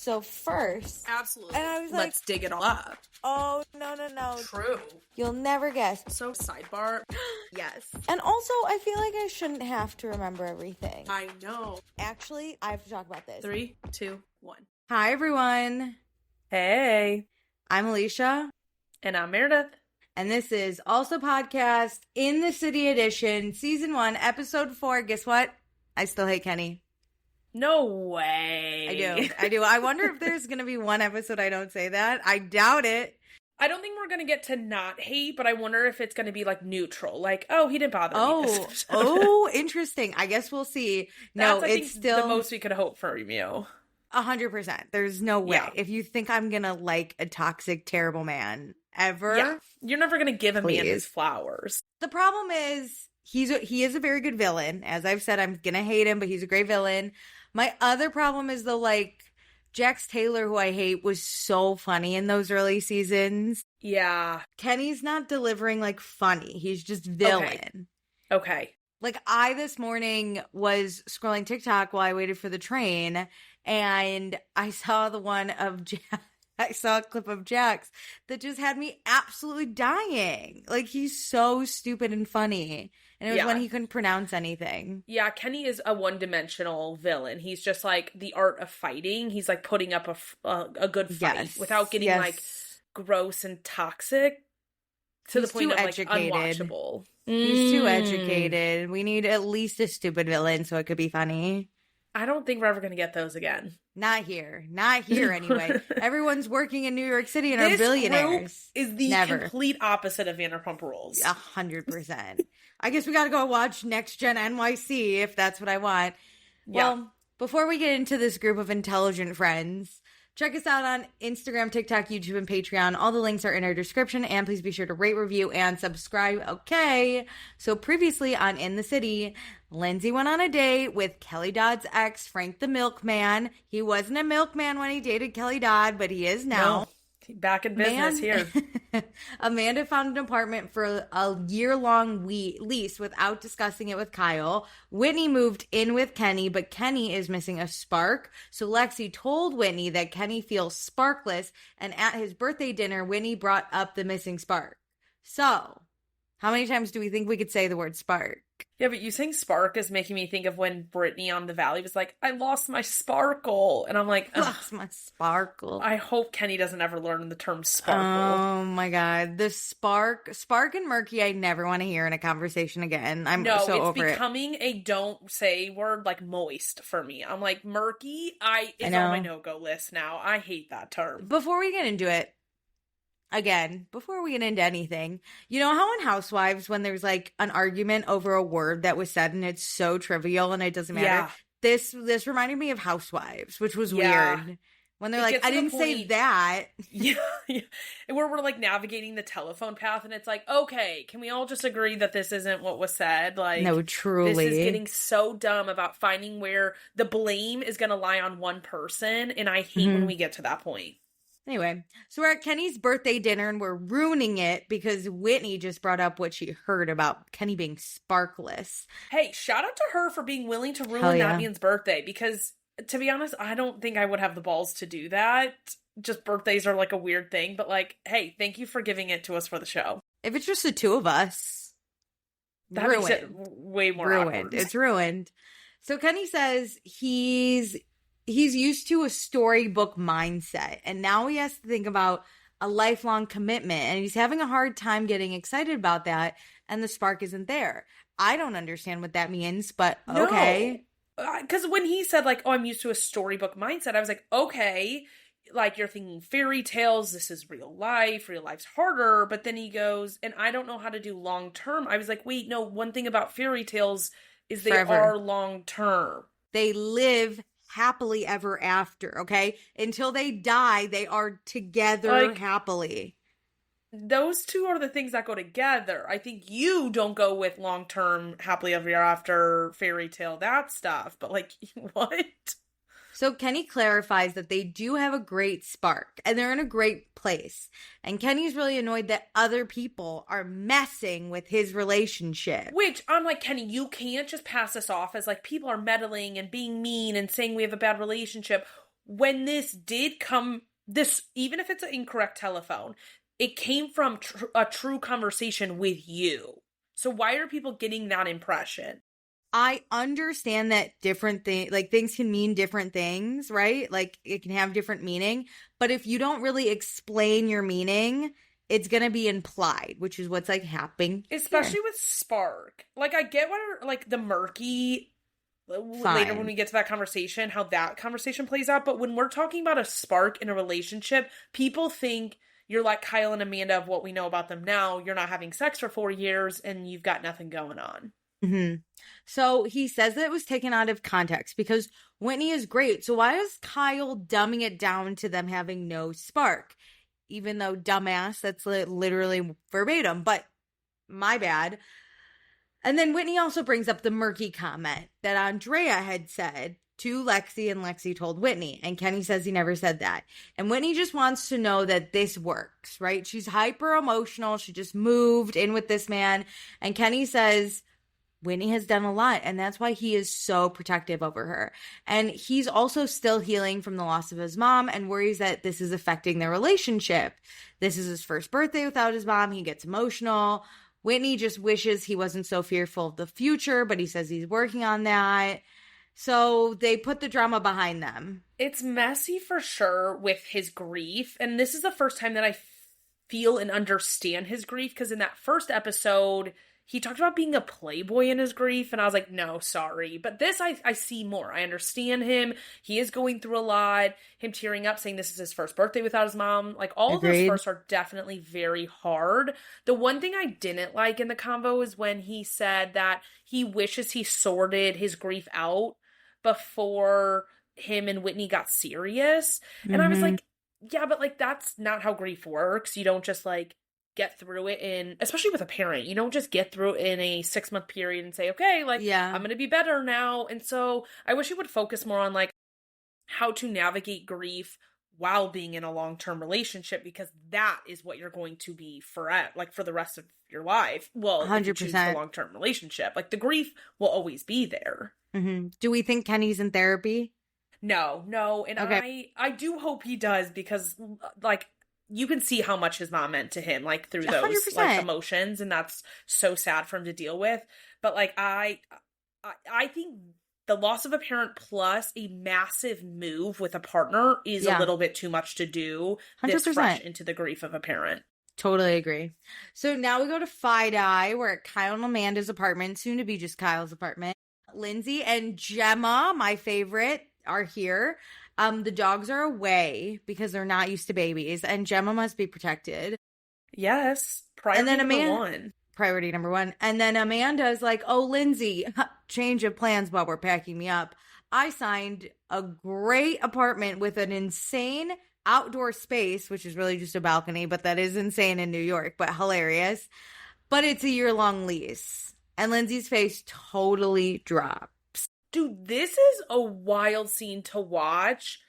So first. Absolutely. And I was like, let's dig it all up. Oh, no. True. You'll never guess. So sidebar. Yes. And also, I feel like I shouldn't have to remember everything. I know. Actually, I have to talk about this. 3, 2, 1. Hi, everyone. Hey. I'm Alicia. And I'm Meredith. And this is Also Podcast in the City Edition, Season 1, Episode 4. Guess what? I still hate Kenny. No way. I do. I wonder if there's going to be one episode I don't say that. I doubt it. I don't think we're going to get to not hate, but I wonder if it's going to be like neutral. Like, oh, he didn't bother me this episode. Oh, interesting. I guess we'll see. No, it's still the most we could hope for you. 100%. There's no way. Yeah. If you think I'm going to like a toxic, terrible man ever. Yeah. You're never going to give a man his flowers. The problem is he is a very good villain. As I've said, I'm going to hate him, but he's a great villain. My other problem is though, like, Jax Taylor, who I hate, was so funny in those early seasons. Yeah. Kenny's not delivering, like, funny. He's just villain. Okay. Like, I this morning was scrolling TikTok while I waited for the train, and I saw I saw a clip of Jax that just had me absolutely dying. Like, he's so stupid and funny. And it was when he couldn't pronounce anything. Yeah, Kenny is a one-dimensional villain. He's just like the art of fighting. He's like putting up a good fight without getting like gross and toxic to the point of like unwatchable. He's too educated. We need at least a stupid villain so it could be funny. I don't think we're ever going to get those again. Not here anyway. Everyone's working in New York City and are billionaires. This is the complete opposite of Vanderpump Rules. 100%. I guess we got to go watch Next Gen NYC if that's what I want. Yeah. Well, before we get into this group of intelligent friends, check us out on Instagram, TikTok, YouTube, and Patreon. All the links are in our description. And please be sure to rate, review, and subscribe. Okay. So previously on In the City, Lindsay went on a date with Kelly Dodd's ex, Frank the Milkman. He wasn't a milkman when he dated Kelly Dodd, but he is now. No. Back in business here. Amanda found an apartment for a year-long lease without discussing it with Kyle. Whitney moved in with Kenny, but Kenny is missing a spark. So Lexi told Whitney that Kenny feels sparkless, and at his birthday dinner, Whitney brought up the missing spark. So, how many times do we think we could say the word spark? Yeah, but you saying spark is making me think of when Brittany on The Valley was like, I lost my sparkle. And I'm like, lost my sparkle. I hope Kenny doesn't ever learn the term sparkle. Oh my God. The spark and murky, I never want to hear in a conversation again. I'm so over it. It's becoming a don't say word like moist for me. I'm like, murky, it's on my no-go list now. I hate that term. Before we get into it, before we get into anything, you know how in Housewives when there's like an argument over a word that was said and it's so trivial and it doesn't matter? Yeah. This reminded me of Housewives, which was weird. When they're like, I didn't say that. Yeah. And we're like navigating the telephone path and it's like, okay, can we all just agree that this isn't what was said? Like, no, truly. This is getting so dumb about finding where the blame is going to lie on one person. And I hate when we get to that point. Anyway, so we're at Kenny's birthday dinner and we're ruining it because Whitney just brought up what she heard about Kenny being sparkless. Hey, shout out to her for being willing to ruin that man's birthday because, to be honest, I don't think I would have the balls to do that. Just birthdays are like a weird thing, but like, hey, thank you for giving it to us for the show. If it's just the two of us, that makes it way more awkward. It's ruined. So Kenny says he's used to a storybook mindset, and now he has to think about a lifelong commitment, and he's having a hard time getting excited about that, and the spark isn't there. I don't understand what that means, but okay. Because when he said, like, oh, I'm used to a storybook mindset, I was like, okay, like, you're thinking fairy tales, this is real life, real life's harder, but then he goes, and I don't know how to do long term. I was like, wait, no, one thing about fairy tales is they are long term. They live happily ever after, okay? Until they die, they are together happily. Those two are the things that go together. I think you don't go with long-term happily ever after fairy tale, that stuff. But like, what? So Kenny clarifies that they do have a great spark and they're in a great place. And Kenny's really annoyed that other people are messing with his relationship. Which, I'm like, Kenny, you can't just pass this off as like people are meddling and being mean and saying we have a bad relationship. when this did come, even if it's an incorrect telephone, it came from a true conversation with you. So why are people getting that impression? I understand that different things, like things can mean different things, right? Like it can have different meaning. But if you don't really explain your meaning, it's going to be implied, which is what's like happening. Especially with Spark. Like I get what, like the murky, later when we get to that conversation, how that conversation plays out. But when we're talking about a spark in a relationship, people think you're like Kyle and Amanda of what we know about them now. You're not having sex for 4 years and you've got nothing going on. Mm-hmm. So he says that it was taken out of context because Whitney is great. So why is Kyle dumbing it down to them having no spark? Even though dumbass, that's literally verbatim, but my bad. And then Whitney also brings up the murky comment that Andrea had said to Lexi, and Lexi told Whitney, and Kenny says he never said that. And Whitney just wants to know that this works, right? She's hyper emotional. She just moved in with this man. And Kenny says Whitney has done a lot, and that's why he is so protective over her. And he's also still healing from the loss of his mom and worries that this is affecting their relationship. This is his first birthday without his mom. He gets emotional. Whitney just wishes he wasn't so fearful of the future, but he says he's working on that. So they put the drama behind them. It's messy for sure with his grief. And this is the first time that I feel and understand his grief, because in that first episode, he talked about being a playboy in his grief, and I was like, no, sorry. But this, I see more. I understand him. He is going through a lot. Him tearing up, saying this is his first birthday without his mom. Like, all of those firsts are definitely very hard. The one thing I didn't like in the convo is when he said that he wishes he sorted his grief out before him and Whitney got serious. Mm-hmm. And I was like, yeah, but, like, that's not how grief works. You don't just, like, get through it in, especially with a parent, you don't just get through it in a 6-month period and say, okay, like, yeah, I'm going to be better now. And so I wish he would focus more on, like, how to navigate grief while being in a long-term relationship, because that is what you're going to be forever, like, for the rest of your life. Well, 100%. If you choose the long-term relationship, like, the grief will always be there. Mm-hmm. Do we think Kenny's in therapy? No. And okay. I do hope he does, because, like, you can see how much his mom meant to him, like, through those 100%. Like, emotions, and that's so sad for him to deal with. But, like, I think the loss of a parent plus a massive move with a partner is a little bit too much to do 100%. This fresh into the grief of a parent. Totally agree. So now we go to Fi-Dye. We're at Kyle and Amanda's apartment, soon to be just Kyle's apartment. Lindsay and Gemma, my favorite, are here. The dogs are away because they're not used to babies, and Gemma must be protected. Yes. Priority number one. Priority number one. And then Amanda is like, oh, Lindsay, change of plans while we're packing me up. I signed a great apartment with an insane outdoor space, which is really just a balcony, but that is insane in New York, but hilarious. But it's a year-long lease. And Lindsay's face totally dropped. Dude, this is a wild scene to watch.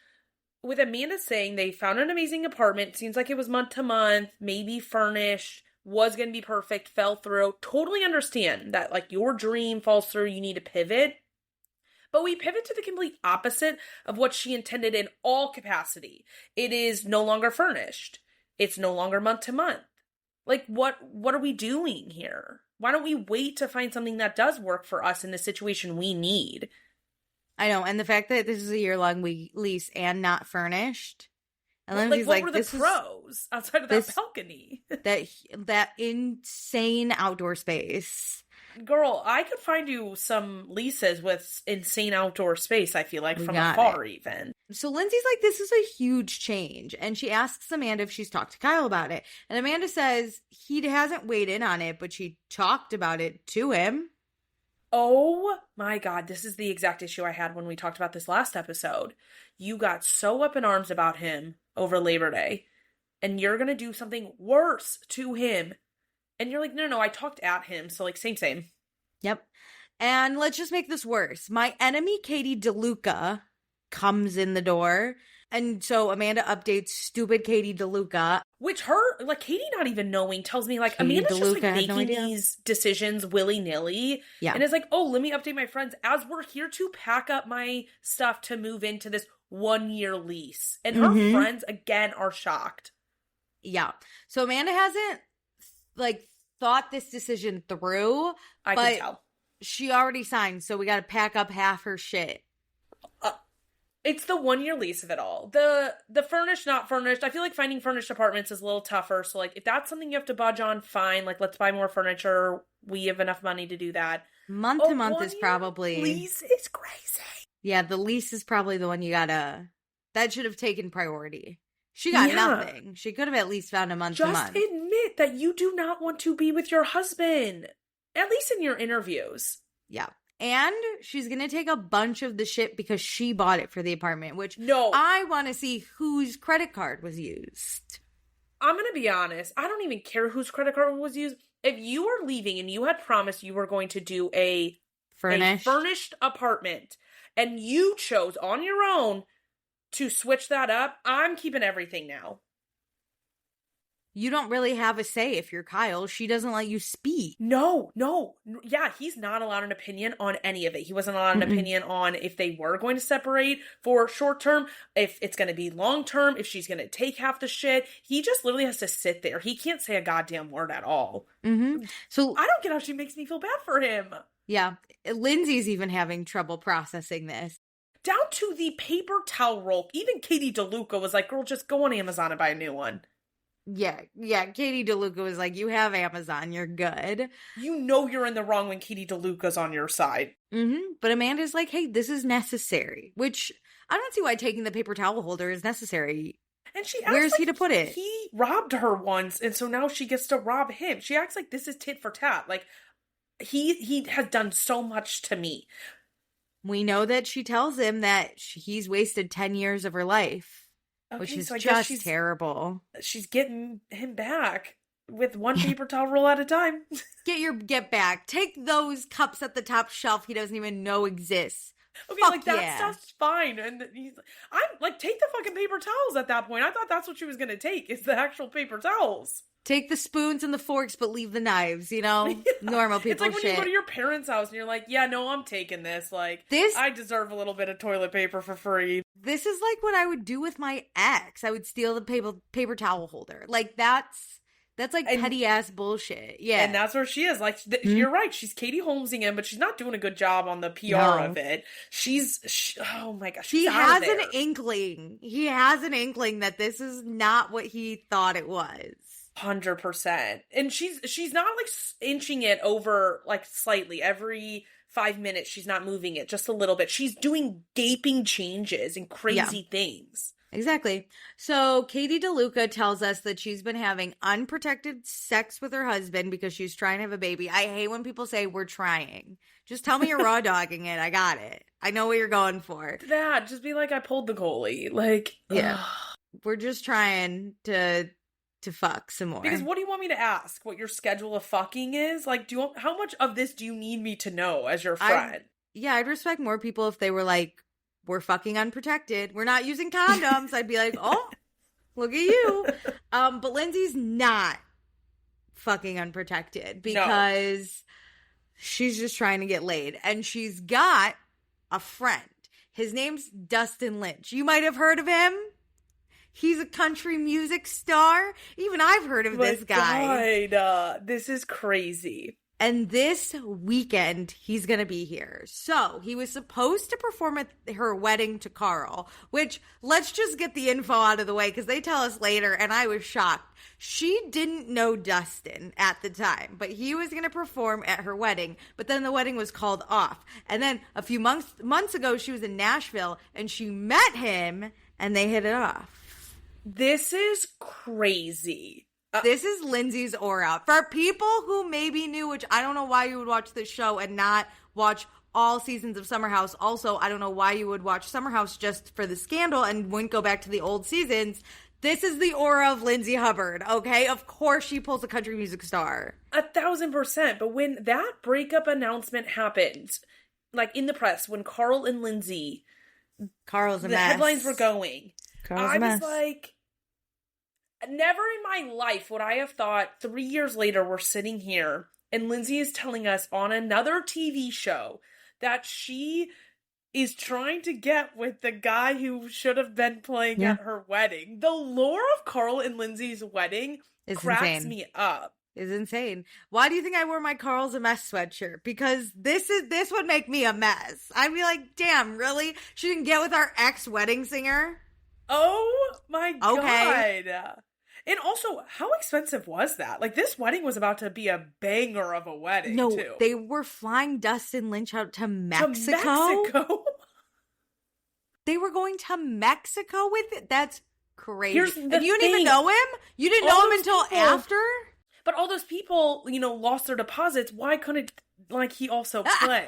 With Amanda saying they found an amazing apartment. Seems like it was month to month, maybe furnished, was going to be perfect, fell through. Totally understand that, like, your dream falls through, you need to pivot. But we pivot to the complete opposite of what she intended in all capacity. It is no longer furnished. It's no longer month to month. Like, what are we doing here? Why don't we wait to find something that does work for us in the situation we need? I know, and the fact that this is a year-long lease and not furnished. And then like, what were the pros outside of that balcony? that insane outdoor space. Girl, I could find you some leases with insane outdoor space, I feel like, from afar even. So Lindsay's like, this is a huge change. And she asks Amanda if she's talked to Kyle about it. And Amanda says he hasn't weighed in on it, but she talked about it to him. Oh my God, this is the exact issue I had when we talked about this last episode. You got so up in arms about him over Labor Day, and you're going to do something worse to him. And you're like, no, I talked at him. So, like, same. Yep. And let's just make this worse. My enemy, Katie DeLuca, comes in the door. And so Amanda updates stupid Katie DeLuca. Which Katie not even knowing tells me, like, Katie Amanda's DeLuca just, like, making these decisions willy-nilly. Yeah. And is like, oh, let me update my friends as we're here to pack up my stuff to move into this 1-year lease. And her friends, again, are shocked. Yeah. So Amanda hasn't, like, thought this decision through. I can tell. She already signed, so we got to pack up half her shit. It's the 1-year lease of it all. The furnished, not furnished. I feel like finding furnished apartments is a little tougher. So, like, if that's something you have to budge on, fine. Like, let's buy more furniture. We have enough money to do that. Month to month is probably... lease is crazy. Yeah, the lease is probably the one you gotta... That should have taken priority. She got nothing. She could have at least found a month to month. Just admit that you do not want to be with your husband. At least in your interviews. Yeah. And she's going to take a bunch of the shit because she bought it for the apartment, which no, I want to see whose credit card was used. I'm going to be honest. I don't even care whose credit card was used. If you are leaving and you had promised you were going to do a furnished apartment and you chose on your own to switch that up, I'm keeping everything now. You don't really have a say if you're Kyle. She doesn't let you speak. No. Yeah, he's not allowed an opinion on any of it. He wasn't allowed an opinion on if they were going to separate for short term, if it's going to be long term, if she's going to take half the shit. He just literally has to sit there. He can't say a goddamn word at all. So I don't get how she makes me feel bad for him. Yeah. Lindsay's even having trouble processing this. Down to the paper towel roll. Even Katie DeLuca was like, girl, just go on Amazon and buy a new one. Yeah. Katie DeLuca was like, you have Amazon, you're good. You know you're in the wrong when Katie DeLuca's on your side. But Amanda's like, hey, this is necessary. Which, I don't see why taking the paper towel holder is necessary. And she acts Where's like he to put it? He robbed her once, and so now she gets to rob him. She acts like this is tit for tat. Like, he has done so much to me. We know that she tells him that he's wasted 10 years of her life. Okay, which is so just terrible. She's getting him back with one paper towel roll at a time. Get back. Take those cups at the top shelf he doesn't even know exists. Okay, like that stuff's fine. And I'm like, take the fucking paper towels at that point. I thought that's what she was going to take, is the actual paper towels. Take the spoons and the forks, but leave the knives, you know? Yeah. Normal people shit. It's like when you go to your parents' house and you're like, yeah, no, I'm taking this. Like, I deserve a little bit of toilet paper for free. This is like what I would do with my ex. I would steal the paper towel holder. Like, that's like petty-ass bullshit. Yeah. And that's where she is. Like, you're right. She's Katie Holmesing him, but she's not doing a good job on the PR of it. Oh my gosh. He has an inkling. He has an inkling that this is not what he thought it was. 100%. And she's not like inching it over like slightly every 5 minutes. She's not moving it just a little bit. She's doing gaping changes and crazy things. Exactly. So Katie DeLuca tells us that she's been having unprotected sex with her husband because she's trying to have a baby. I hate when people say we're trying. Just tell me you're raw dogging it. I got it. I know what you're going for. That just be like, I pulled the goalie. Like, yeah, we're just trying to fuck some more. Because what do you want me to ask? What your schedule of fucking is? Like, how much of this do you need me to know as your friend? I'd respect more people if they were like, we're fucking unprotected. We're not using condoms. I'd be like, oh, look at you. But Lindsay's not fucking unprotected because she's just trying to get laid. And she's got a friend. His name's Dustin Lynch. You might have heard of him. He's a country music star. Even I've heard of this guy. God, this is crazy. And this weekend, he's going to be here. So, he was supposed to perform at her wedding to Carl, which, let's just get the info out of the way, because they tell us later, and I was shocked. She didn't know Dustin at the time, but he was going to perform at her wedding, but then the wedding was called off. And then a few months ago, she was in Nashville, and she met him, and they hit it off. This is crazy. This is Lindsay's aura. For people who maybe knew, which I don't know why you would watch this show and not watch all seasons of Summer House. Also, I don't know why you would watch Summer House just for the scandal and wouldn't go back to the old seasons. This is the aura of Lindsay Hubbard, okay? Of course she pulls a country music star. 1,000%. But when that breakup announcement happened, like in the press, when Carl and Lindsay... Carl's a mess. The headlines were going. Carl's a mess. I was like... Never in my life would I have thought 3 years later we're sitting here and Lindsay is telling us on another TV show that she is trying to get with the guy who should have been playing at her wedding. The lore of Carl and Lindsay's wedding cracks me up. It's insane. Why do you think I wore my Carl's a Mess sweatshirt? Because this would make me a mess. I'd be like, damn, really? She didn't get with our ex-wedding singer? Oh my God. And also, how expensive was that? Like, this wedding was about to be a banger of a wedding, too. They were flying Dustin Lynch out to Mexico? They were going to Mexico with it? That's crazy. And you didn't even know him? You didn't know him until after? But all those people, lost their deposits. Why couldn't, he also play?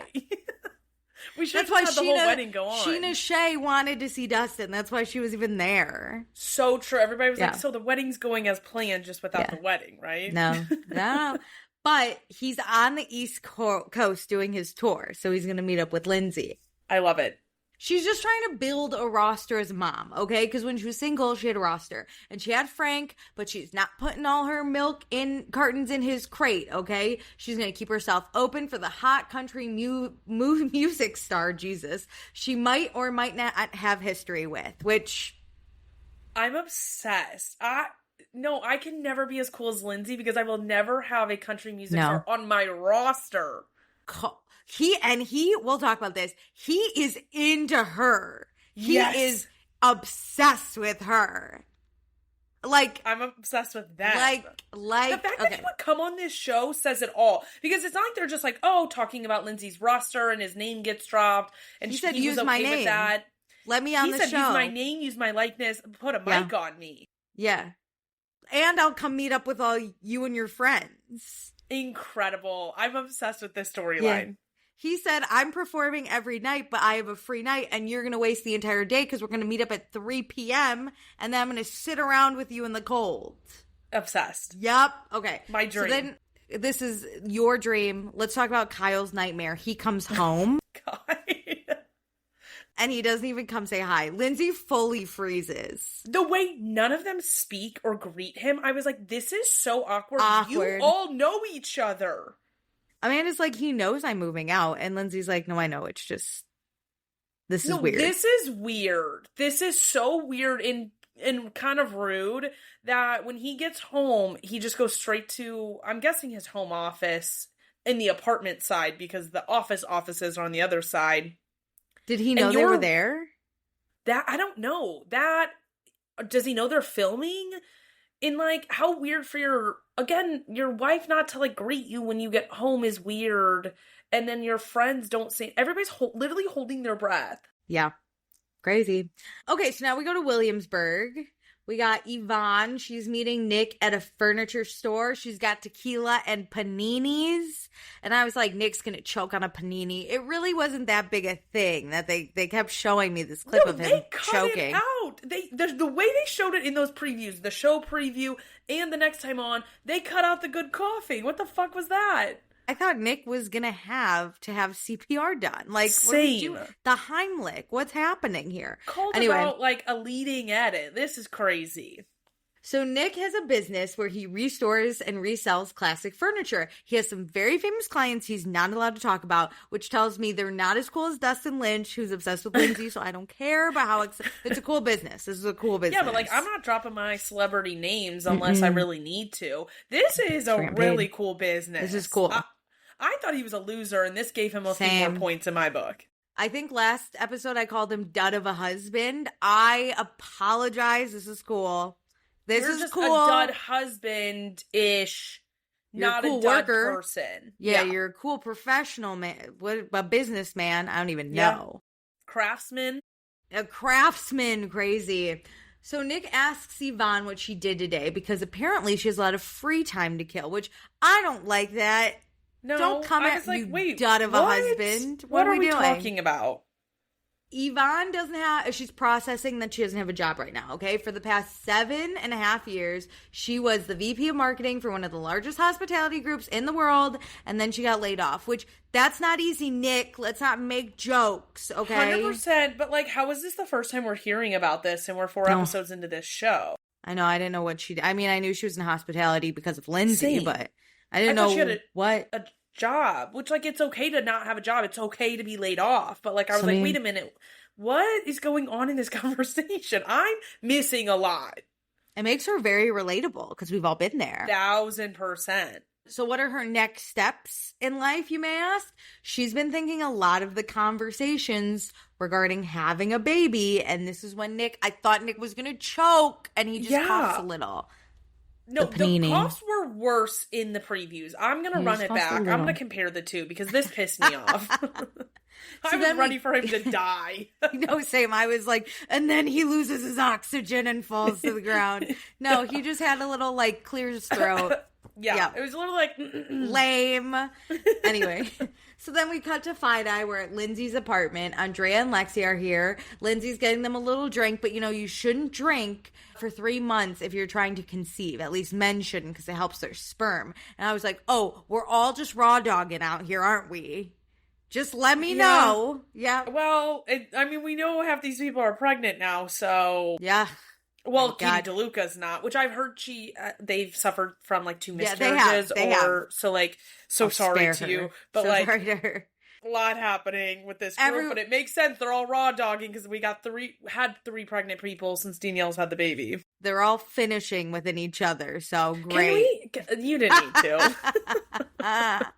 We should have had the whole wedding go on. Sheena Shea wanted to see Dustin. That's why she was even there. So true. Everybody was like, so the wedding's going as planned, just without the wedding, right? No. But he's on the East Coast doing his tour, so he's going to meet up with Lindsay. I love it. She's just trying to build a roster as a mom, okay? Because when she was single, she had a roster. And she had Frank, but she's not putting all her milk in cartons in his crate, okay? She's going to keep herself open for the hot country music star, Jesus, she might or might not have history with, which... I'm obsessed. I can never be as cool as Lindsay because I will never have a country music star on my roster. We'll talk about this. He is into her. He is obsessed with her. Like, I'm obsessed with that. Like the fact that he would come on this show says it all. Because it's not like they're just like, talking about Lindsay's roster and his name gets dropped. And he said, use my name. With that. Let me on the show. He said, use my name, use my likeness, put a mic on me. Yeah. And I'll come meet up with all you and your friends. Incredible. I'm obsessed with this storyline. Yeah. He said, I'm performing every night, but I have a free night, and you're going to waste the entire day because we're going to meet up at 3 p.m., and then I'm going to sit around with you in the cold. Obsessed. Yep. Okay. My dream. So then, this is your dream. Let's talk about Kyle's nightmare. He comes home. God. And he doesn't even come say hi. Lindsay fully freezes. The way none of them speak or greet him, I was like, this is so awkward. You Awkward. all know each other. Amanda's like, he knows I'm moving out. And Lindsay's like, no, I know. It's just, this is weird. This is weird. This is so weird and kind of rude that when he gets home, he just goes straight to, I'm guessing, his home office in the apartment side because the offices are on the other side. Did he know they were there? That, I don't know. Does he know they're filming? And, how weird for your wife not to, greet you when you get home is weird. And then your friends don't say, everybody's literally holding their breath. Yeah. Crazy. Okay, so now we go to Williamsburg. We got Yvonne. She's meeting Nick at a furniture store. She's got tequila and paninis. And I was like, Nick's going to choke on a panini. It really wasn't that big a thing that they kept showing me this clip of him choking. It out. The way they showed it in those previews, the show preview and the next time on, they cut out the good coughing. What the fuck was that? I thought Nick was going to have CPR done. Same. The Heimlich. What's happening here? Called about, a leading edit. This is crazy. So Nick has a business where he restores and resells classic furniture. He has some very famous clients he's not allowed to talk about, which tells me they're not as cool as Dustin Lynch, who's obsessed with Lindsay, so I don't care about how it's a cool business. This is a cool business. Yeah, but I'm not dropping my celebrity names unless I really need to. This is a really cool business. This is cool. I thought he was a loser, and this gave him a few more points in my book. I think last episode I called him dud of a husband. I apologize. This is cool. This You're is just cool. A dud husband-ish, not a cool dud worker. Person. Yeah, you're a cool professional man. What a businessman? I don't even know. Craftsman. A craftsman, crazy. So Nick asks Yvonne what she did today because apparently she has a lot of free time to kill, which I don't like that. No, don't come at you, wait, dud of a husband. What are we doing? Talking about? Yvonne she's processing that she doesn't have a job right now, okay? For the past 7.5 years, she was the VP of marketing for one of the largest hospitality groups in the world, and then she got laid off, which that's not easy, Nick. Let's not make jokes, okay? 100%, but how is this the first time we're hearing about this and we're 4 episodes into this show? I know, I didn't know what she did. I mean, I knew she was in hospitality because of Lindsay, Same. but I didn't know she had what. job, which, like, it's okay to not have a job. It's okay to be laid off. But, like, I was like, wait a minute. What is going on in this conversation? I'm missing a lot. It makes her very relatable because we've all been there. 1,000%. So what are her next steps in life, you may ask? She's been thinking a lot of the conversations regarding having a baby. And this is when I thought Nick was going to choke, and he just coughs a little. No, the coughs were worse in the previews. I'm going to run it back. I'm going to compare the two because this pissed me off. I was ready for him to die. Same. I was like, and then he loses his oxygen and falls to the ground. No, he just had a little, like, clears his throat. Yeah, it was a little like lame. Anyway, so then we cut to Fi-Di. We're at Lindsay's apartment. Andrea and Lexi are here. Lindsay's getting them a little drink, but you shouldn't drink for 3 months if you're trying to conceive. At least men shouldn't, because it helps their sperm. And I was like, oh, we're all just raw dogging out here, aren't we? Just let me know. Yeah. Well, we know half these people are pregnant now, so yeah. Well, Katie DeLuca's not, which I've heard they've suffered from, like, 2 miscarriages, they have. So, like, sorry to you, but, like, sorry to her. A lot happening with this group, but it makes sense. They're all raw dogging because we had 3 pregnant people since Danielle's had the baby. They're all finishing within each other, so great. You didn't need to.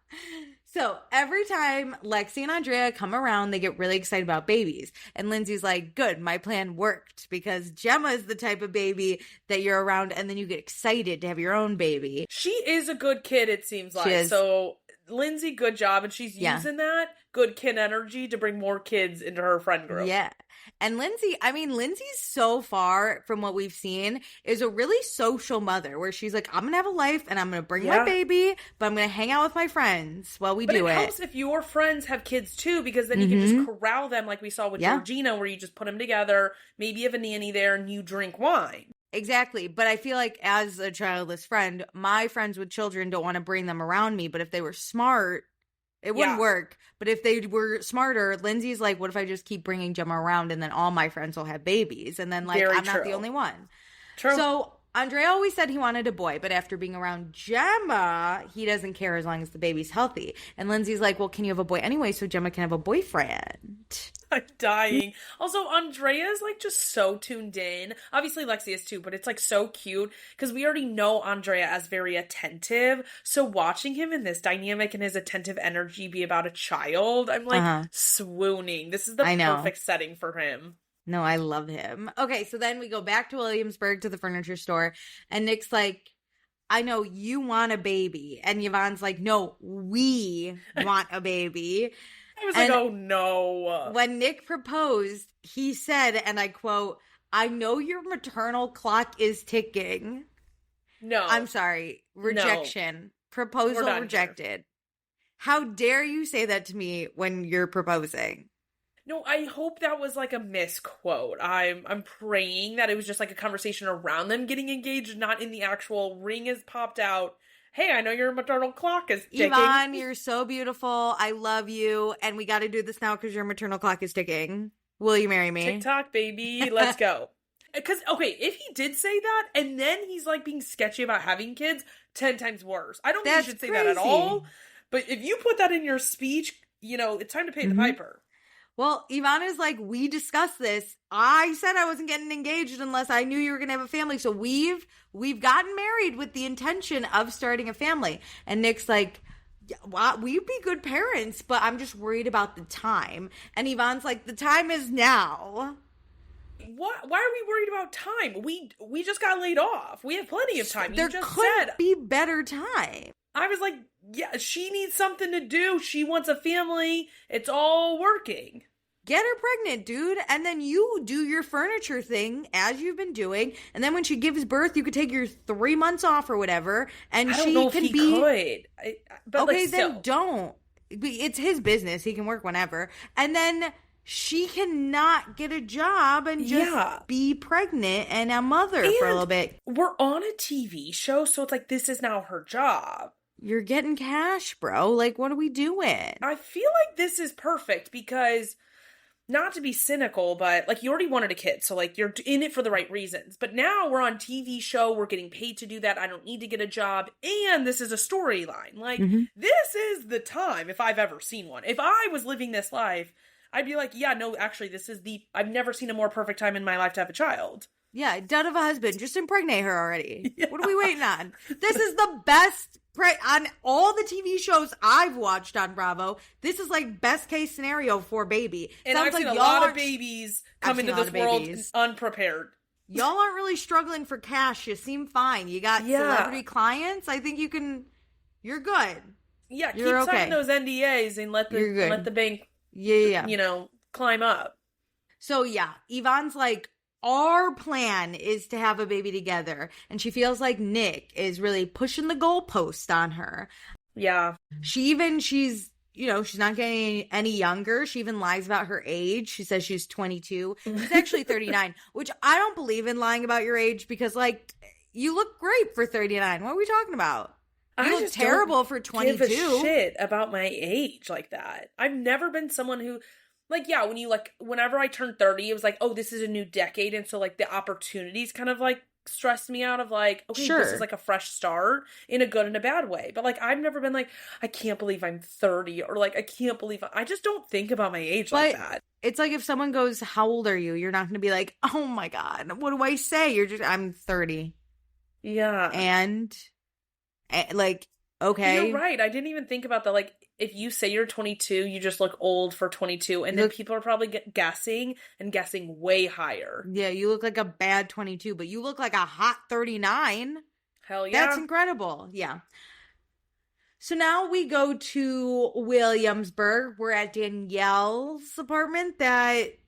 So every time Lexi and Andrea come around, they get really excited about babies. And Lindsay's like, good, my plan worked, because Gemma is the type of baby that you're around and then you get excited to have your own baby. She is a good kid, it seems like. So Lindsay, good job. And she's using that good kid energy to bring more kids into her friend group. Yeah. And Lindsay's so far from what we've seen is a really social mother, where she's like, I'm going to have a life and I'm going to bring my baby, but I'm going to hang out with my friends while we do it. But it helps if your friends have kids too, because then you can just corral them, like we saw with Georgina, where you just put them together, maybe you have a nanny there, and you drink wine. Exactly. But I feel like as a childless friend, my friends with children don't want to bring them around me. But if they were smart, it wouldn't work. But if they were smarter, Lindsay's like, what if I just keep bringing Gemma around and then all my friends will have babies? And then, like, I'm not the only one. True. So Andrea always said he wanted a boy, but after being around Gemma, he doesn't care as long as the baby's healthy. And Lindsay's like, well, can you have a boy anyway so Gemma can have a boyfriend? I'm dying. Also, Andrea's, like, just so tuned in. Obviously, Lexi is too, but it's, like, so cute because we already know Andrea as very attentive. So watching him in this dynamic and his attentive energy be about a child, I'm, like, swooning. This is the perfect setting for him. No, I love him. Okay, so then we go back to Williamsburg to the furniture store, and Nick's like, I know you want a baby. And Yvonne's like, no, we want a baby. I was like, oh no. When Nick proposed, he said, and I quote, I know your maternal clock is ticking. No. I'm sorry. Rejection. No. Proposal rejected. Here. How dare you say that to me when you're proposing? No, I hope that was like a misquote. I'm praying that it was just like a conversation around them getting engaged, not in the actual ring has popped out. Hey, I know your maternal clock is ticking. Yvonne, you're so beautiful. I love you. And we got to do this now because your maternal clock is ticking. Will you marry me? TikTok, baby. Let's go. Because, okay, if he did say that and then he's like being sketchy about having kids, 10 times worse. I don't think you should say that at all. But if you put that in your speech, it's time to pay the piper. Well, Yvonne is like, we discussed this. I said I wasn't getting engaged unless I knew you were going to have a family. So we've gotten married with the intention of starting a family. And Nick's like, well, we'd be good parents, but I'm just worried about the time. And Yvonne's like, the time is now. What? Why are we worried about time? We just got laid off. We have plenty of time. There could be better time. I was like, yeah, she needs something to do. She wants a family. It's all working. Get her pregnant, dude. And then you do your furniture thing as you've been doing. And then when she gives birth, you could take your 3 months off or whatever. And I don't know if he could. But okay, then don't. It's his business. He can work whenever. And then she cannot get a job and just be pregnant and a mother for a little bit. We're on a TV show, so it's like this is now her job. You're getting cash, bro. Like, what are we doing? I feel like this is perfect because not to be cynical, but like you already wanted a kid, so like you're in it for the right reasons. But now we're on TV show, we're getting paid to do that. I don't need to get a job, and this is a storyline. Like this is the time, if I've ever seen one. If I was living this life, I'd be like, yeah, no, actually, I've never seen a more perfect time in my life to have a child. Yeah, done of a husband. Just impregnate her already. Yeah. What are we waiting on? This is the best on all the TV shows I've watched on Bravo. This is like best case scenario for baby. And I've seen a lot of babies come into this world unprepared. Y'all aren't really struggling for cash. You seem fine. You got celebrity clients. I think you're good. Yeah, keep signing those NDAs and let the bank, climb up. So yeah, Yvonne's like, our plan is to have a baby together. And she feels like Nick is really pushing the goalpost on her. Yeah. She's not getting any younger. She even lies about her age. She says she's 22. She's actually 39, which I don't believe in lying about your age because, like, you look great for 39. What are we talking about? You look terrible for 22. Give a shit about my age like that. I've never been someone who... Like, yeah, whenever I turned 30, it was like, oh, this is a new decade. And so, like, the opportunities kind of, like, stressed me out of, like, okay, this is, like, a fresh start in a good and a bad way. But, like, I've never been like, I can't believe I'm 30. Or, like, I can't believe... I just don't think about my age like that. It's like if someone goes, how old are you? You're not going to be like, oh, my God, what do I say? You're just, I'm 30. Yeah. And like, okay. You're right. I didn't even think about that, like... If you say you're 22, you just look old for 22. And then people are probably guessing way higher. Yeah, you look like a bad 22, but you look like a hot 39. Hell yeah. That's incredible. Yeah. So now we go to Williamsburg. We're at Danielle's apartment that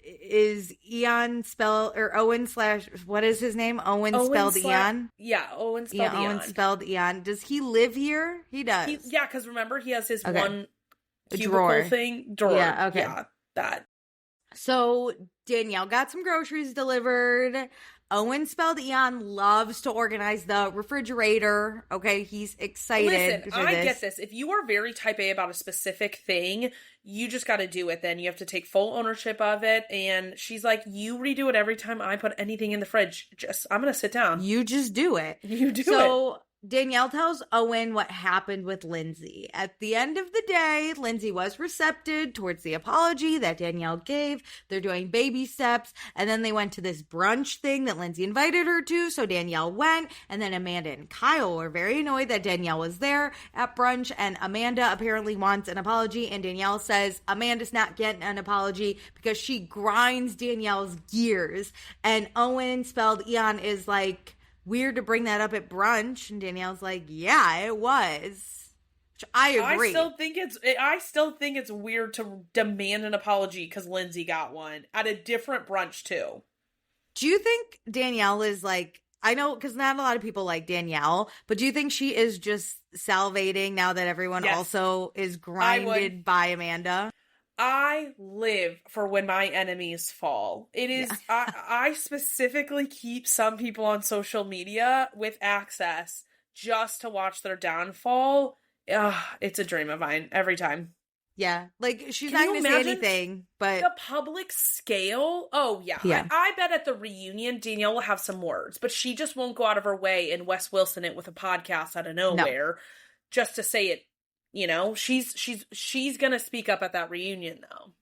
is Owen / what is his name? Owen spelled Eon? Yeah, Owen spelled Eon. Owen spelled Eon. Does he live here? He does. Because remember, he has his one cubicle thing. Drawer. Yeah, okay. Yeah, that. So Danielle got some groceries delivered. Owen spelled Eon loves to organize the refrigerator. Okay, he's excited. Listen, I get this. If you are very type A about a specific thing, you just got to do it then. You have to take full ownership of it. And she's like, you redo it every time I put anything in the fridge. I'm going to sit down. You just do it. You do it. So Danielle tells Owen what happened with Lindsay. At the end of the day, Lindsay was receptive towards the apology that Danielle gave. They're doing baby steps. And then they went to this brunch thing that Lindsay invited her to. So Danielle went. And then Amanda and Kyle were very annoyed that Danielle was there at brunch. And Amanda apparently wants an apology. And Danielle says Amanda's not getting an apology because she grinds Danielle's gears. And Owen spelled Eon is like... weird to bring that up at brunch. And Danielle's like, yeah, it was. Which I agree. I still think it's weird to demand an apology because Lindsay got one at a different brunch too. Do you think Danielle is like, I know because not a lot of people like Danielle, but do you think she is just salivating now that everyone also is grinded by Amanda? I live for when my enemies fall. It is, I specifically keep some people on social media with access just to watch their downfall. It's a dream of mine every time. Yeah, like she's not going to say anything, but the public scale. Oh yeah. I bet at the reunion Danielle will have some words, but she just won't go out of her way and Wes Wilson it with a podcast out of nowhere just to say it. You know, she's gonna speak up at that reunion though.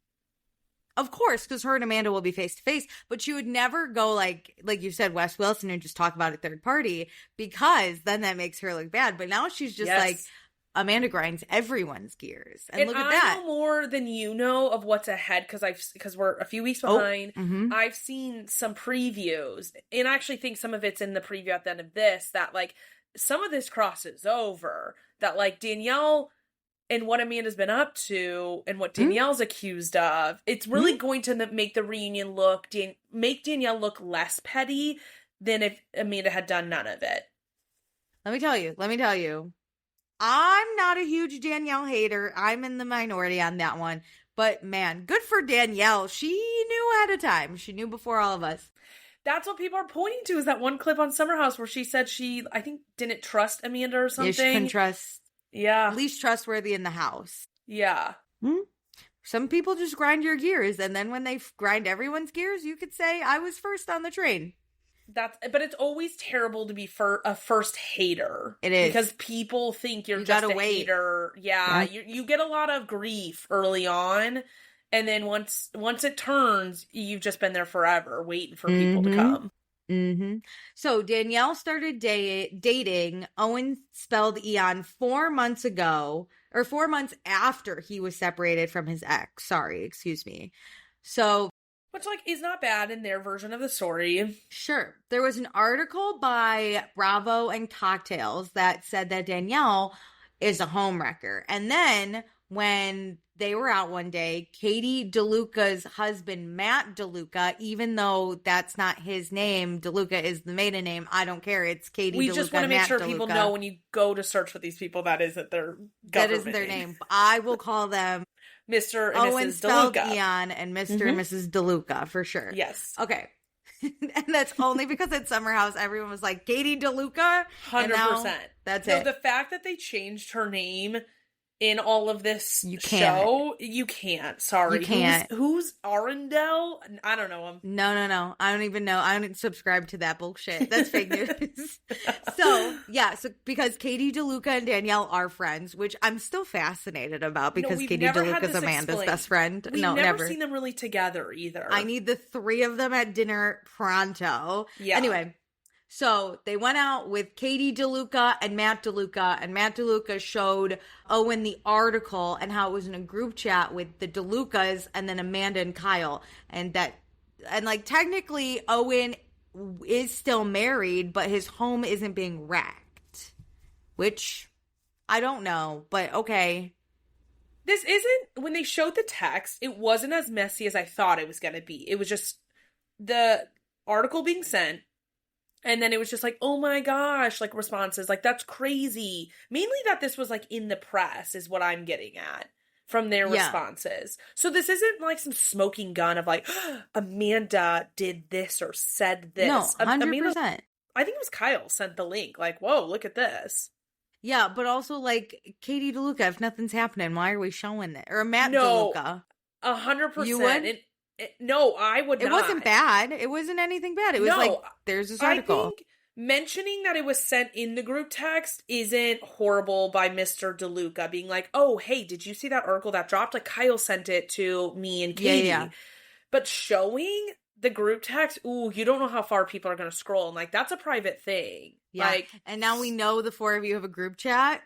Of course, because her and Amanda will be face to face, but she would never go like you said, Wes Wilson, and just talk about it third party because then that makes her look bad. But now she's just like Amanda grinds everyone's gears, and look at that. I know more than you know of what's ahead because we're a few weeks behind. I've seen some previews, and I actually think some of it's in the preview at the end of this that like some of this crosses over. That like Danielle. And what Amanda's been up to and what Danielle's accused of, it's really going to make the reunion make Danielle look less petty than if Amanda had done none of it. Let me tell you. I'm not a huge Danielle hater. I'm in the minority on that one. But man, good for Danielle. She knew ahead of time. She knew before all of us. That's what people are pointing to is that one clip on Summer House where she said she, I think, didn't trust Amanda or something. Yeah, she couldn't trust. Yeah. Least trustworthy in the house. Yeah. Some people just grind your gears, and then when they grind everyone's gears, you could say, I was first on the train. But it's always terrible to be a first hater. It is. Because people think you're just a hater. Yeah. You get a lot of grief early on. And then once it turns, you've just been there forever waiting for people to come. Mm-hmm. So Danielle started dating Owen spelled Eon 4 months ago, or 4 months after he was separated from his ex. Sorry, excuse me. So, which is not bad in their version of the story. Sure. There was an article by Bravo and Cocktails that said that Danielle is a homewrecker. And then when they were out one day, Katie DeLuca's husband, Matt DeLuca, even though that's not his name, DeLuca is the maiden name. I don't care. It's Katie DeLuca. We just want to make sure people know when you go to search for these people, that isn't their government That isn't their name. I will call them Mr. and Owen Mrs. spelled DeLuca. Eon and Mr. and Mrs. DeLuca for sure. Yes. Okay. And that's only because at Summer House, everyone was like, Katie DeLuca. 100%. That's it. The fact that they changed her name in all of this show, you can't. Sorry. You can't. Who's Arundel? I don't know him. No. I don't even know. I don't subscribe to that bullshit. That's fake news. So because Katie DeLuca and Danielle are friends, which I'm still fascinated about because Katie DeLuca's Amanda's best friend. We've never seen them really together either. I need the three of them at dinner pronto. Yeah. Anyway. So they went out with Katie DeLuca and Matt DeLuca showed Owen the article and how it was in a group chat with the DeLucas and then Amanda and Kyle. And technically Owen is still married, but his home isn't being wrecked. Which, I don't know, but okay. This isn't, when they showed the text, it wasn't as messy as I thought it was going to be. It was just the article being sent. And then it was just oh my gosh, responses, that's crazy. Mainly that this was in the press is what I'm getting at from their responses. So this isn't some smoking gun of Amanda did this or said this. No, 100%. Amanda, I think it was Kyle sent the link. Whoa, look at this. Yeah, but also Katie DeLuca, if nothing's happening, why are we showing that? Or Matt DeLuca. 100%. You would? No, I would not. It wasn't bad. It wasn't anything bad. It was there's this article. I think mentioning that it was sent in the group text isn't horrible by Mr. DeLuca being oh, hey, did you see that article that dropped? Kyle sent it to me and Katie. Yeah. But showing the group text, ooh, you don't know how far people are going to scroll. And that's a private thing. Yeah. And now we know the four of you have a group chat.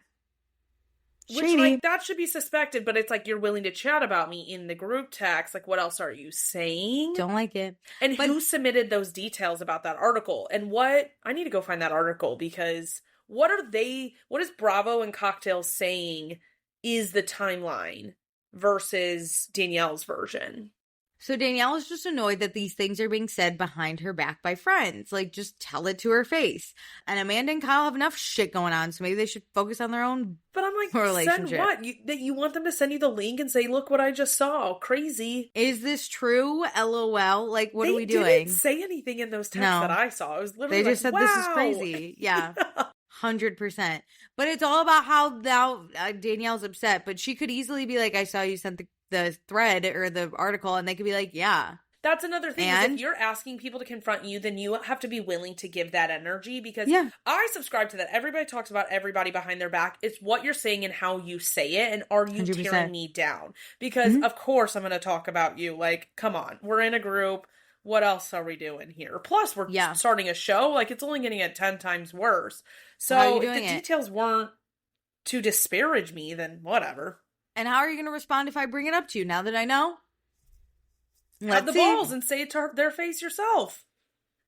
Which, that should be suspected, but it's you're willing to chat about me in the group text. What else are you saying? Don't like it. And who submitted those details about that article? And I need to go find that article because what is Bravo and Cocktails saying is the timeline versus Danielle's version? So Danielle is just annoyed that these things are being said behind her back by friends. Just tell it to her face. And Amanda and Kyle have enough shit going on, so maybe they should focus on their own But I'm relationship. Send what? You want them to send you the link and say, look what I just saw. Crazy. Is this true? LOL. What are we doing? They didn't say anything in those texts that I saw. It was literally they just said, wow. This is crazy. Yeah. 100%. But it's all about how now Danielle's upset. But she could easily be I saw you sent the thread or the article, and they could be yeah. That's another thing. Is if you're asking people to confront you, then you have to be willing to give that energy because I subscribe to that. Everybody talks about everybody behind their back. It's what you're saying and how you say it, and are you 100%. Tearing me down? Because of course I'm going to talk about you. Come on, we're in a group. What else are we doing here? Plus, we're starting a show. It's only getting 10 times worse. So if the details weren't to disparage me, then whatever. And how are you going to respond if I bring it up to you now that I know? Have the balls and say it to their face yourself.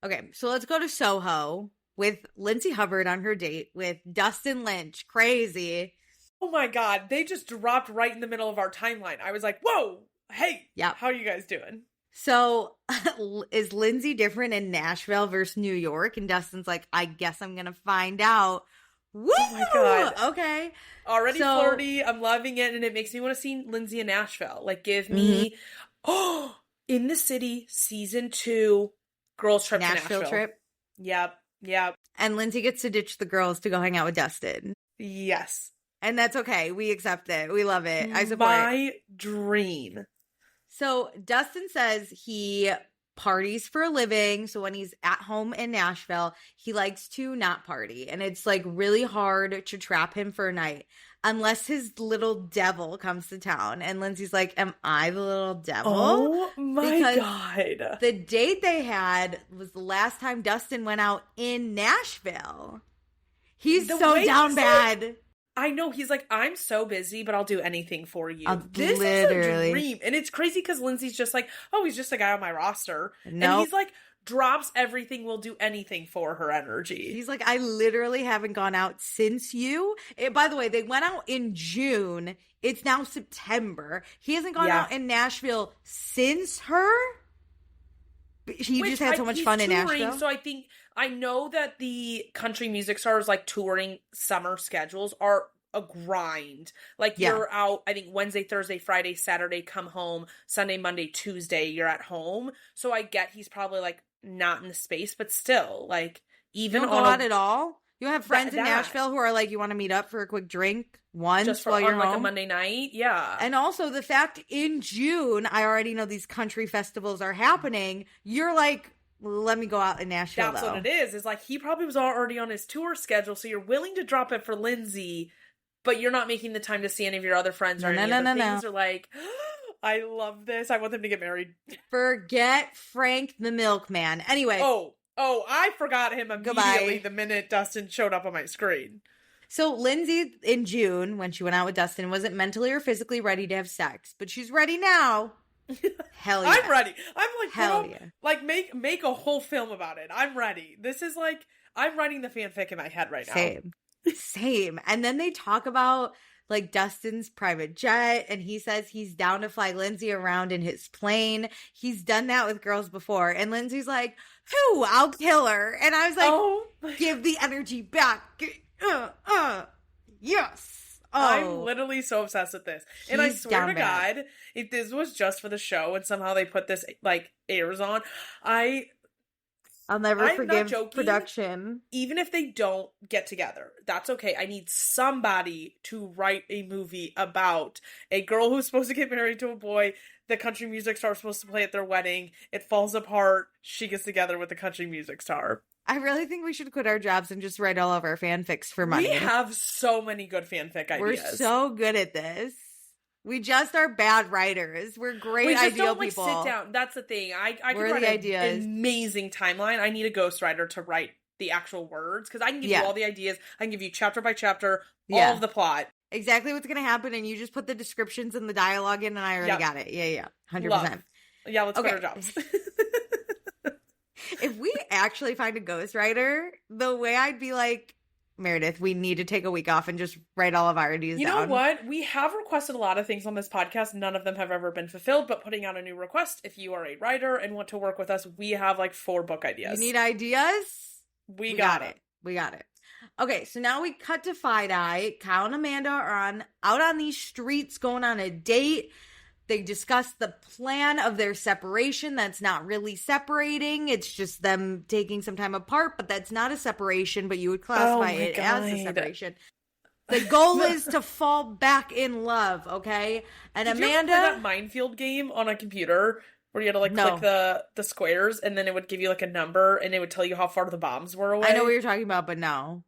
Okay, so let's go to Soho with Lindsay Hubbard on her date with Dustin Lynch. Crazy. Oh my God, they just dropped right in the middle of our timeline. I was whoa, hey, how are you guys doing? So is Lindsay different in Nashville versus New York? And Dustin's I guess I'm going to find out. Woo! Oh my God. Okay. Already flirty. I'm loving it. And it makes me want to see Lindsay in Nashville. Give me, In the City, season 2, girls trip to Nashville. Trip. Yep. And Lindsay gets to ditch the girls to go hang out with Dustin. Yes. And that's okay. We accept it. We love it. I support it. My dream. So Dustin says he parties for a living. So when he's at home in Nashville, he likes to not party. And it's like really hard to trap him for a night unless his little devil comes to town. And Lindsay's like, am I the little devil? Oh my God. The date they had was the last time Dustin went out in Nashville. He's so down bad. I know. He's like, I'm so busy, but I'll do anything for you. This literally is a dream. And it's crazy because Lindsay's just like, oh, he's just a guy on my roster. Nope. And he's like, drops everything, will do anything for her energy. He's like, I literally haven't gone out since you. By the way, they went out in June. It's now September. He hasn't gone out in Nashville since her. He just had so much fun in Nashville. So I know that the country music stars like touring summer schedules are a grind. Like you're out, I think Wednesday, Thursday, Friday, Saturday, come home, Sunday, Monday, Tuesday, you're at home. So I get he's probably like not in the space, but still like even you don't go out at all. You have friends in Nashville who are like, you want to meet up for a quick drink once while you're home? Like a Monday night? Yeah. And also the fact in June, I already know these country festivals are happening. You're like, let me go out in Nashville. That's what it is. It's like he probably was already on his tour schedule, so you're willing to drop it for Lindsay, but you're not making the time to see any of your other friends or any other things. Or like, I love this. I want them to get married. Forget Frank the milkman. Anyway. Oh, I forgot him immediately the minute Dustin showed up on my screen. So Lindsay, in June, when she went out with Dustin, wasn't mentally or physically ready to have sex, but she's ready now. Hell yeah. I'm ready. I'm like, hell yeah. Like make a whole film about it. I'm ready. This is like, I'm writing the fanfic in my head right now. Same. And then they talk about like Dustin's private jet, and he says he's down to fly Lindsay around in his plane. He's done that with girls before. And Lindsay's like, whew, I'll kill her. And I was like, give the energy back. Yes. I'm literally so obsessed with this. And I swear to God, if this was just for the show and somehow they put this, like, airs on, I'll never forgive production. Even if they don't get together, that's okay. I need somebody to write a movie about a girl who's supposed to get married to a boy. The country music star is supposed to play at their wedding. It falls apart. She gets together with the country music star. I really think we should quit our jobs and just write all of our fanfics for money. We have so many good fanfic ideas. We're so good at this. We just are bad writers. We're great ideal people. Sit down. That's the thing. I can write an amazing timeline. I need a ghostwriter to write the actual words because I can give you all the ideas. I can give you chapter by chapter, all of the plot. Exactly what's going to happen, and you just put the descriptions and the dialogue in, and I already got it. Yeah. 100%. Yeah, let's quit our jobs. If we actually find a ghostwriter, the way I'd be like, Meredith, we need to take a week off and just write all of our ideas down. You know what? We have requested a lot of things on this podcast. None of them have ever been fulfilled, but putting out a new request, if you are a writer and want to work with us, we have like 4 book ideas. You need ideas? We got it. We got it. Okay, so now we cut to Fi-Dye. Kyle and Amanda are out on these streets going on a date. They discuss the plan of their separation. That's not really separating. It's just them taking some time apart, but that's not a separation, but you would classify it as a separation. The goal is to fall back in love, okay? And Did Amanda... you ever play that minefield game on a computer where you had to like click the squares and then it would give you like a number and it would tell you how far the bombs were away? I know what you're talking about, but no.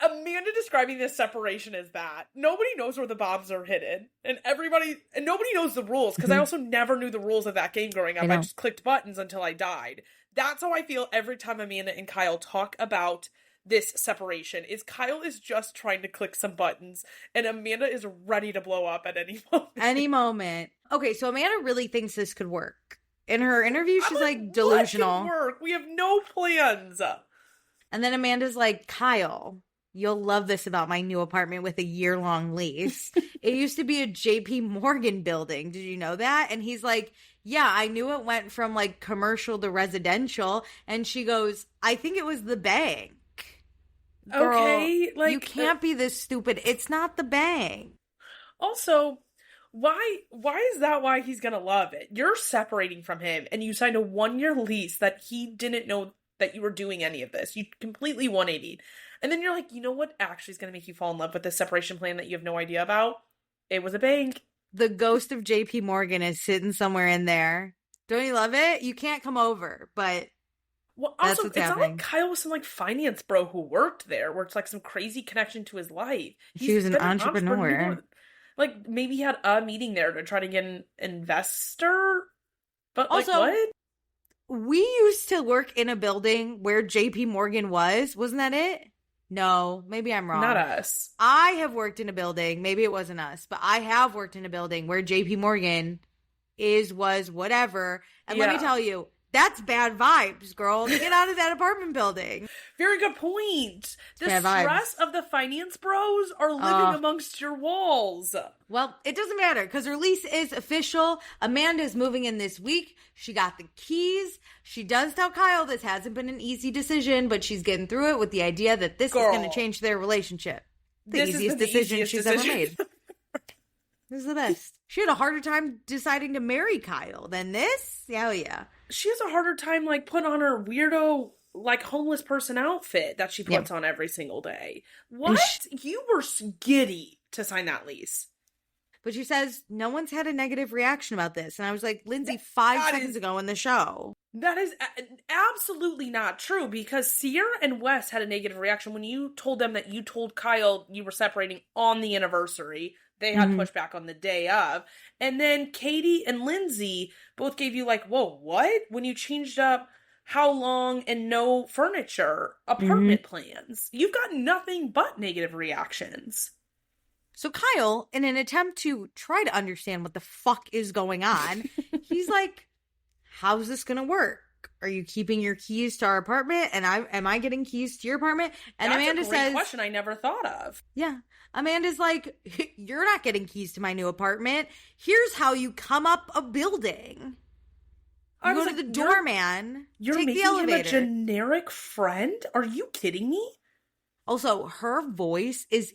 Amanda describing this separation as that. Nobody knows where the bombs are hidden. And nobody knows the rules, because I also never knew the rules of that game growing up. I just clicked buttons until I died. That's how I feel every time Amanda and Kyle talk about this separation, is Kyle is just trying to click some buttons, and Amanda is ready to blow up at any moment. Any moment. Okay, so Amanda really thinks this could work. In her interview, she's like delusional. What can work? We have no plans. And then Amanda's like, Kyle... You'll love this about my new apartment with a year-long lease. It used to be a JP Morgan building. Did you know that? And he's like, yeah, I knew it went from like commercial to residential. And she goes, I think it was the bank. Girl, okay, like you can't be this stupid. It's not the bank. Also, why is that why he's gonna love it? You're separating from him and you signed a 1-year lease that he didn't know that you were doing any of this. You completely 180'd. And then you're like, you know what actually is going to make you fall in love with this separation plan that you have no idea about? It was a bank. The ghost of JP Morgan is sitting somewhere in there. Don't you love it? You can't come over, but well, that's also, what's it's happening. not like Kyle was some like finance bro who worked there, where it's like some crazy connection to his life. He was an entrepreneur. Like maybe he had a meeting there to try to get an investor. But Also, like what? We used to work in a building where JP Morgan was. Wasn't that it? No, maybe I'm wrong. Not us. I have worked in a building. Maybe it wasn't us, but I have worked in a building where JP Morgan was, whatever. And let me tell you, that's bad vibes, girl. Get out of that apartment building. Very good point. The bad stress vibes. of the finance bros are living amongst your walls. Well, it doesn't matter because her lease is official. Amanda's moving in this week. She got the keys. She does tell Kyle this hasn't been an easy decision, but she's getting through it with the idea that this is going to change their relationship. The easiest decision she's ever made. This is the best. She had a harder time deciding to marry Kyle than this. Hell yeah. She has a harder time like putting on her weirdo like homeless person outfit that she puts on every single day. What? You were giddy to sign that lease. But she says no one's had a negative reaction about this. And I was like, Lindsay, 5 seconds ago in the show. That is absolutely not true because Sierra and Wes had a negative reaction when you told them that you told Kyle you were separating on the anniversary. They had pushback on the day of. And then Katie and Lindsay both gave you like, whoa, what? When you changed up how long and no furniture, apartment plans. You've got nothing but negative reactions. So Kyle, in an attempt to try to understand what the fuck is going on, he's like, how's this going to work? Are you keeping your keys to our apartment? And am I getting keys to your apartment? And That's Amanda a great says, question I never thought of. Yeah. Amanda's like, you're not getting keys to my new apartment. Here's how you come up a building. You go to the doorman. You're take making the elevator. him a generic friend? Are you kidding me? Also, her voice is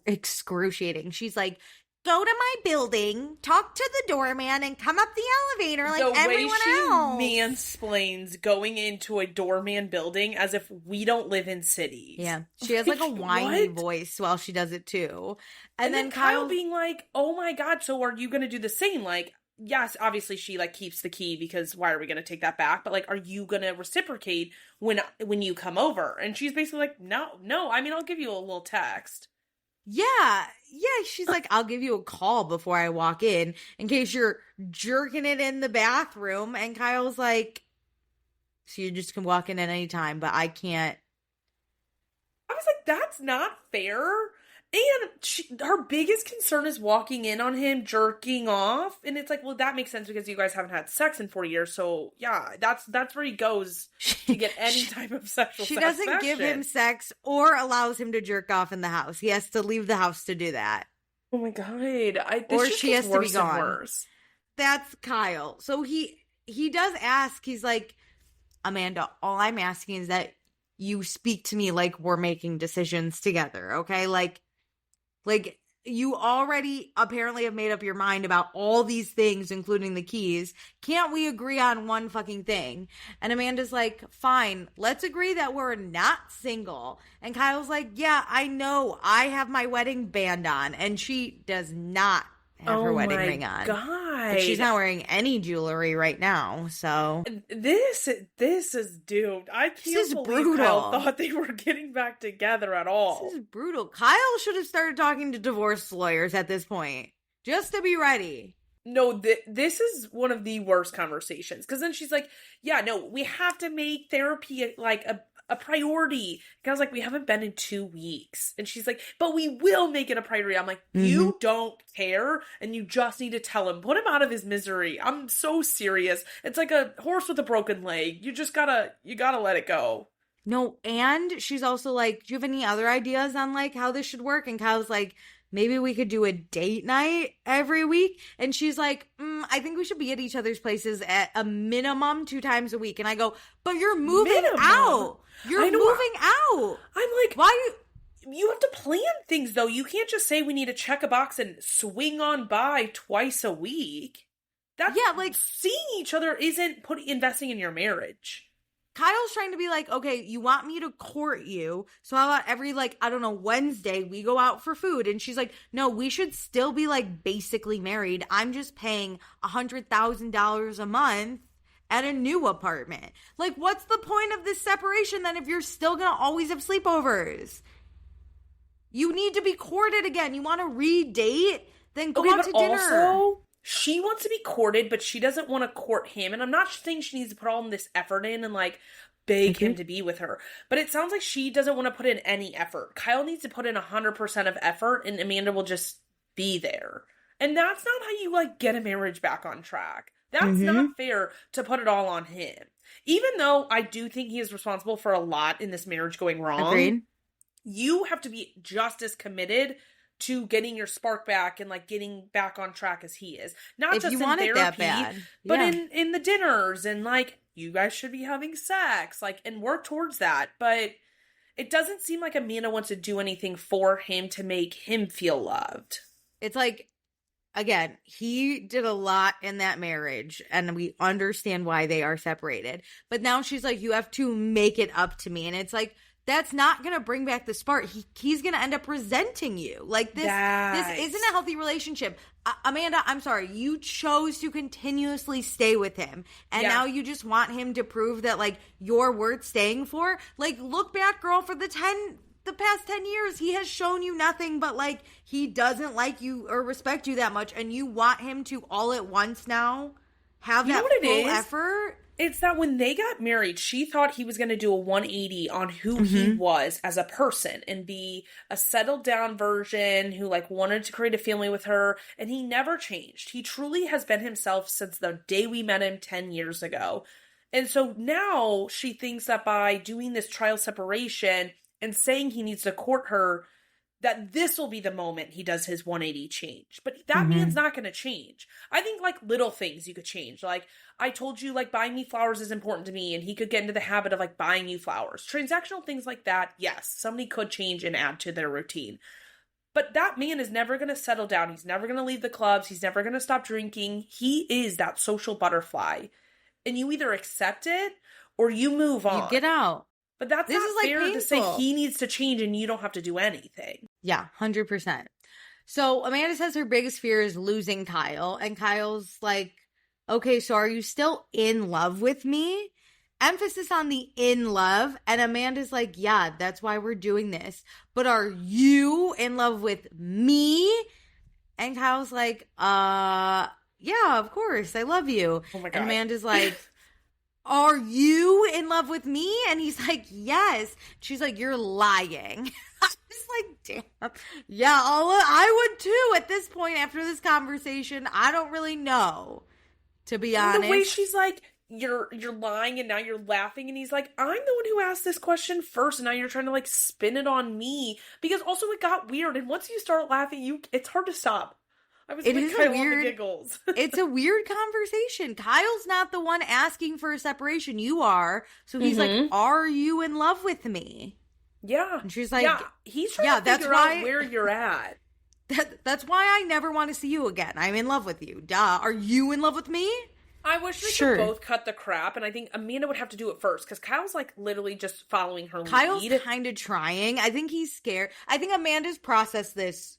excruciating. She's like, go to my building, talk to the doorman, and come up the elevator like everyone else. The way she mansplains going into a doorman building as if we don't live in cities. Yeah. She has like a whiny voice while she does it too. And then Kyle being like, oh my God, so are you going to do the same? Like, yes, obviously she like keeps the key because why are we going to take that back? But like, are you going to reciprocate when you come over? And she's basically like, no. I mean, I'll give you a little text. Yeah, she's like, I'll give you a call before I walk in case you're jerking it in the bathroom. And Kyle's like, so you just can walk in at any time, but I can't. I was like, that's not fair. And her biggest concern is walking in on him jerking off. And it's like, well, that makes sense because you guys haven't had sex in 4 years. So yeah, that's where he goes to get any type of sexual satisfaction. She doesn't give him sex or allows him to jerk off in the house. He has to leave the house to do that. Oh my God. Or she has to be gone. Worse. That's Kyle. So he does ask, he's like, Amanda, all I'm asking is that you speak to me like we're making decisions together, okay? Like you already apparently have made up your mind about all these things, including the keys. Can't we agree on one fucking thing? And Amanda's like, fine, let's agree that we're not single. And Kyle's like, yeah, I know. I have my wedding band on. And she does not have her wedding ring on. God. And she's not wearing any jewelry right now, so. This is doomed. I can't believe Kyle thought they were getting back together at all. This is brutal. Kyle should have started talking to divorce lawyers at this point, just to be ready. No, this is one of the worst conversations. Because then she's like, yeah, no, we have to make therapy like a priority. And I was like, we haven't been in 2 weeks. And she's like, but we will make it a priority. I'm like, you don't care and you just need to tell him. Put him out of his misery. I'm so serious. It's like a horse with a broken leg. You gotta let it go. No, and she's also like, do you have any other ideas on like how this should work? And Kyle's like, maybe we could do a date night every week. And she's like, I think we should be at each other's places at a minimum 2 times a week. And I go, but you're moving out. You're moving out. I'm like, why you have to plan things though. You can't just say we need to check a box and swing on by twice a week. That's like seeing each other isn't investing in your marriage. Kyle's trying to be like, okay, you want me to court you, so how about every, like, I don't know, Wednesday we go out for food? And she's like, no, we should still be, like, basically married. I'm just paying $100,000 a month at a new apartment. Like, what's the point of this separation then if you're still gonna always have sleepovers? You need to be courted again. You want to re-date? Then go out to dinner. Also, she wants to be courted, but she doesn't want to court him. And I'm not saying she needs to put all this effort in and, like, beg him to be with her. But it sounds like she doesn't want to put in any effort. Kyle needs to put in 100% of effort, and Amanda will just be there. And that's not how you, like, get a marriage back on track. That's not fair to put it all on him. Even though I do think he is responsible for a lot in this marriage going wrong. Agreed. You have to be just as committed to getting your spark back and, like, getting back on track as he is. Not if just you in want therapy, it that bad. but in the dinners and, like, you guys should be having sex, like, and work towards that. But it doesn't seem like Amanda wants to do anything for him to make him feel loved. It's like, again, he did a lot in that marriage, and we understand why they are separated. But now she's like, you have to make it up to me. And it's like, that's not going to bring back the spark. He's going to end up resenting you. Like, this isn't a healthy relationship. Amanda, I'm sorry. You chose to continuously stay with him. And now you just want him to prove that, like, you're worth staying for. Like, look back, girl, for the past 10 years. He has shown you nothing but, like, he doesn't like you or respect you that much. And you want him to all at once now have that full effort. It's that when they got married, she thought he was going to do a 180 on who he was as a person and be a settled down version who, like, wanted to create a family with her. And he never changed. He truly has been himself since the day we met him 10 years ago. And so now she thinks that by doing this trial separation and saying he needs to court her, that this will be the moment he does his 180 change. But that man's not going to change. I think, like, little things you could change. Like, I told you, like, buying me flowers is important to me, and he could get into the habit of, like, buying you flowers. Transactional things like that, yes, somebody could change and add to their routine. But that man is never going to settle down. He's never going to leave the clubs. He's never going to stop drinking. He is that social butterfly. And you either accept it or you move on. You get out. But that's not fair to say he needs to change and you don't have to do anything. Yeah, 100%. So Amanda says her biggest fear is losing Kyle. And Kyle's like, okay, so are you still in love with me? Emphasis on the in love. And Amanda's like, yeah, that's why we're doing this. But are you in love with me? And Kyle's like, yeah, of course. I love you. Oh my God. And Amanda's like, are you in love with me? And he's like, yes. She's like, you're lying. I was like, damn. Yeah, I would too at this point after this conversation. I don't really know, to be honest. The way she's like, you're lying and now you're laughing. And he's like, I'm the one who asked this question first. And now you're trying to, like, spin it on me. Because also it got weird. And once you start laughing, it's hard to stop. I was weird giggles. It's a weird conversation. Kyle's not the one asking for a separation. You are. So he's like, are you in love with me? Yeah. And she's like, yeah. He's trying to figure out where you're at. That's why I never want to see you again. I'm in love with you. Duh. Are you in love with me? I wish they could both cut the crap, and I think Amanda would have to do it first, because Kyle's, like, literally just following her lead. Kyle's kind of trying. I think he's scared. I think Amanda's processed this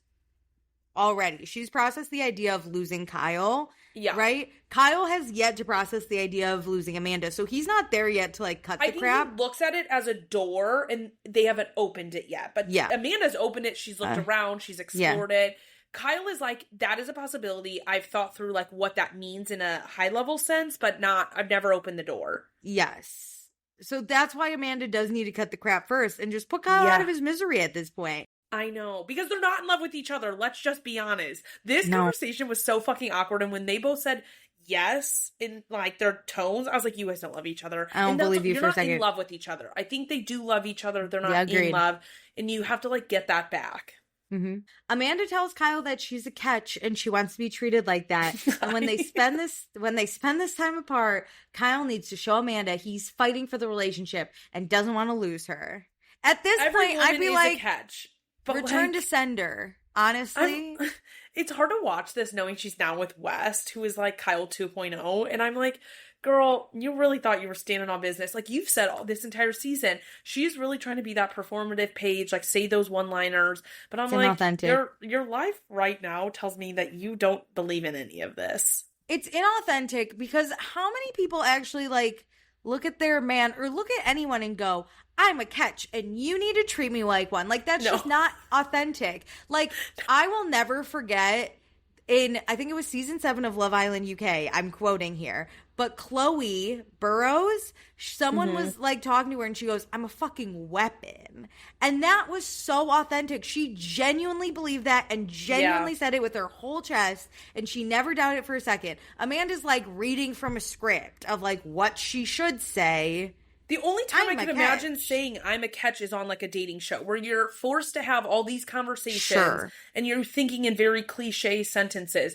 already. She's processed the idea of losing Kyle. Yeah. Right? Kyle has yet to process the idea of losing Amanda. So he's not there yet to, like, cut the crap. He looks at it as a door and they haven't opened it yet. But Amanda's opened it. She's looked around. She's explored it. Kyle is like, that is a possibility. I've thought through, like, what that means in a high level sense, but I've never opened the door. Yes. So that's why Amanda does need to cut the crap first and just put Kyle out of his misery at this point. I know, because they're not in love with each other. Let's just be honest. This conversation was so fucking awkward, and when they both said yes in, like, their tones, I was like, you guys don't love each other. I don't believe you for a second. You're not in love with each other. I think they do love each other. They're not in love, and you have to, like, get that back. Mm-hmm. Amanda tells Kyle that she's a catch and she wants to be treated like that. And when they spend this time apart, Kyle needs to show Amanda he's fighting for the relationship and doesn't want to lose her. At this point, I'd be like, catch. But return to sender, honestly. It's hard to watch this knowing she's now with West, who is like Kyle 2.0. And I'm like, girl, you really thought you were standing on business. Like you've said all this entire season, she's really trying to be that performative Paige, like say those one-liners. But I'm It's like, inauthentic. your life right now tells me that you don't believe in any of this. It's inauthentic because how many people actually like look at their man or look at anyone and go, I'm a catch and you need to treat me like one. Like that's just not authentic. Like I will never forget I think it was season 7 of Love Island UK, I'm quoting here, but Chloe Burrows, someone was like talking to her and she goes, I'm a fucking weapon. And that was so authentic. She genuinely believed that and genuinely said it with her whole chest and she never doubted it for a second. Amanda's like reading from a script of like what she should say. The only time I can imagine saying I'm a catch is on like a dating show where you're forced to have all these conversations and you're thinking in very cliche sentences.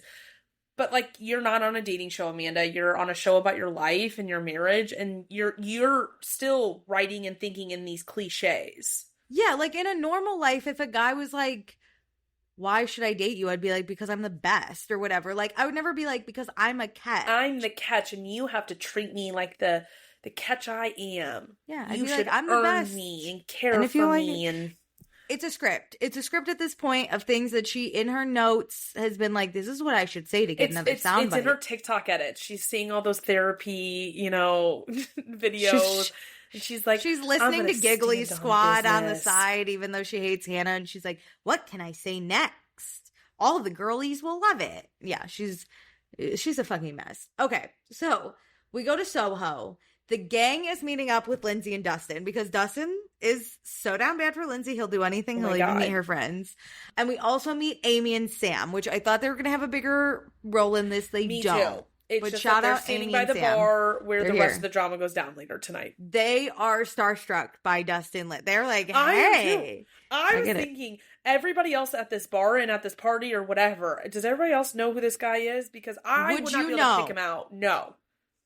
But like you're not on a dating show, Amanda. You're on a show about your life and your marriage and you're still writing and thinking in these cliches. Yeah, like in a normal life, if a guy was like, why should I date you? I'd be like, because I'm the best or whatever. Like I would never be like, because I'm a catch. I'm the catch and you have to treat me like the catch I am. Yeah, you should like, I'm the earn best. me and care for me. And it's a script. It's a script at this point of things that she, in her notes, has been like, this is what I should say to get another soundbite. It's in her TikTok edits. She's seeing all those therapy, videos. And she's like, she's listening to Giggly Squad on the side, even though she hates Hannah. And she's like, what can I say next? All the girlies will love it. Yeah, she's a fucking mess. Okay, so we go to Soho. The gang is meeting up with Lindsay and Dustin because Dustin is so down bad for Lindsay. He'll do anything. He'll even meet her friends. And we also meet Amy and Sam, which I thought they were going to have a bigger role in this. They don't. Too. It's but just shout that they're out standing Amy by and the Sam. bar where They're the here. rest of the drama goes down later tonight. They are starstruck by Dustin Lynch. They're like, hey. I was thinking, everybody else at this bar and at this party or whatever, does everybody else know who this guy is? Because I would not be able to pick him out. No.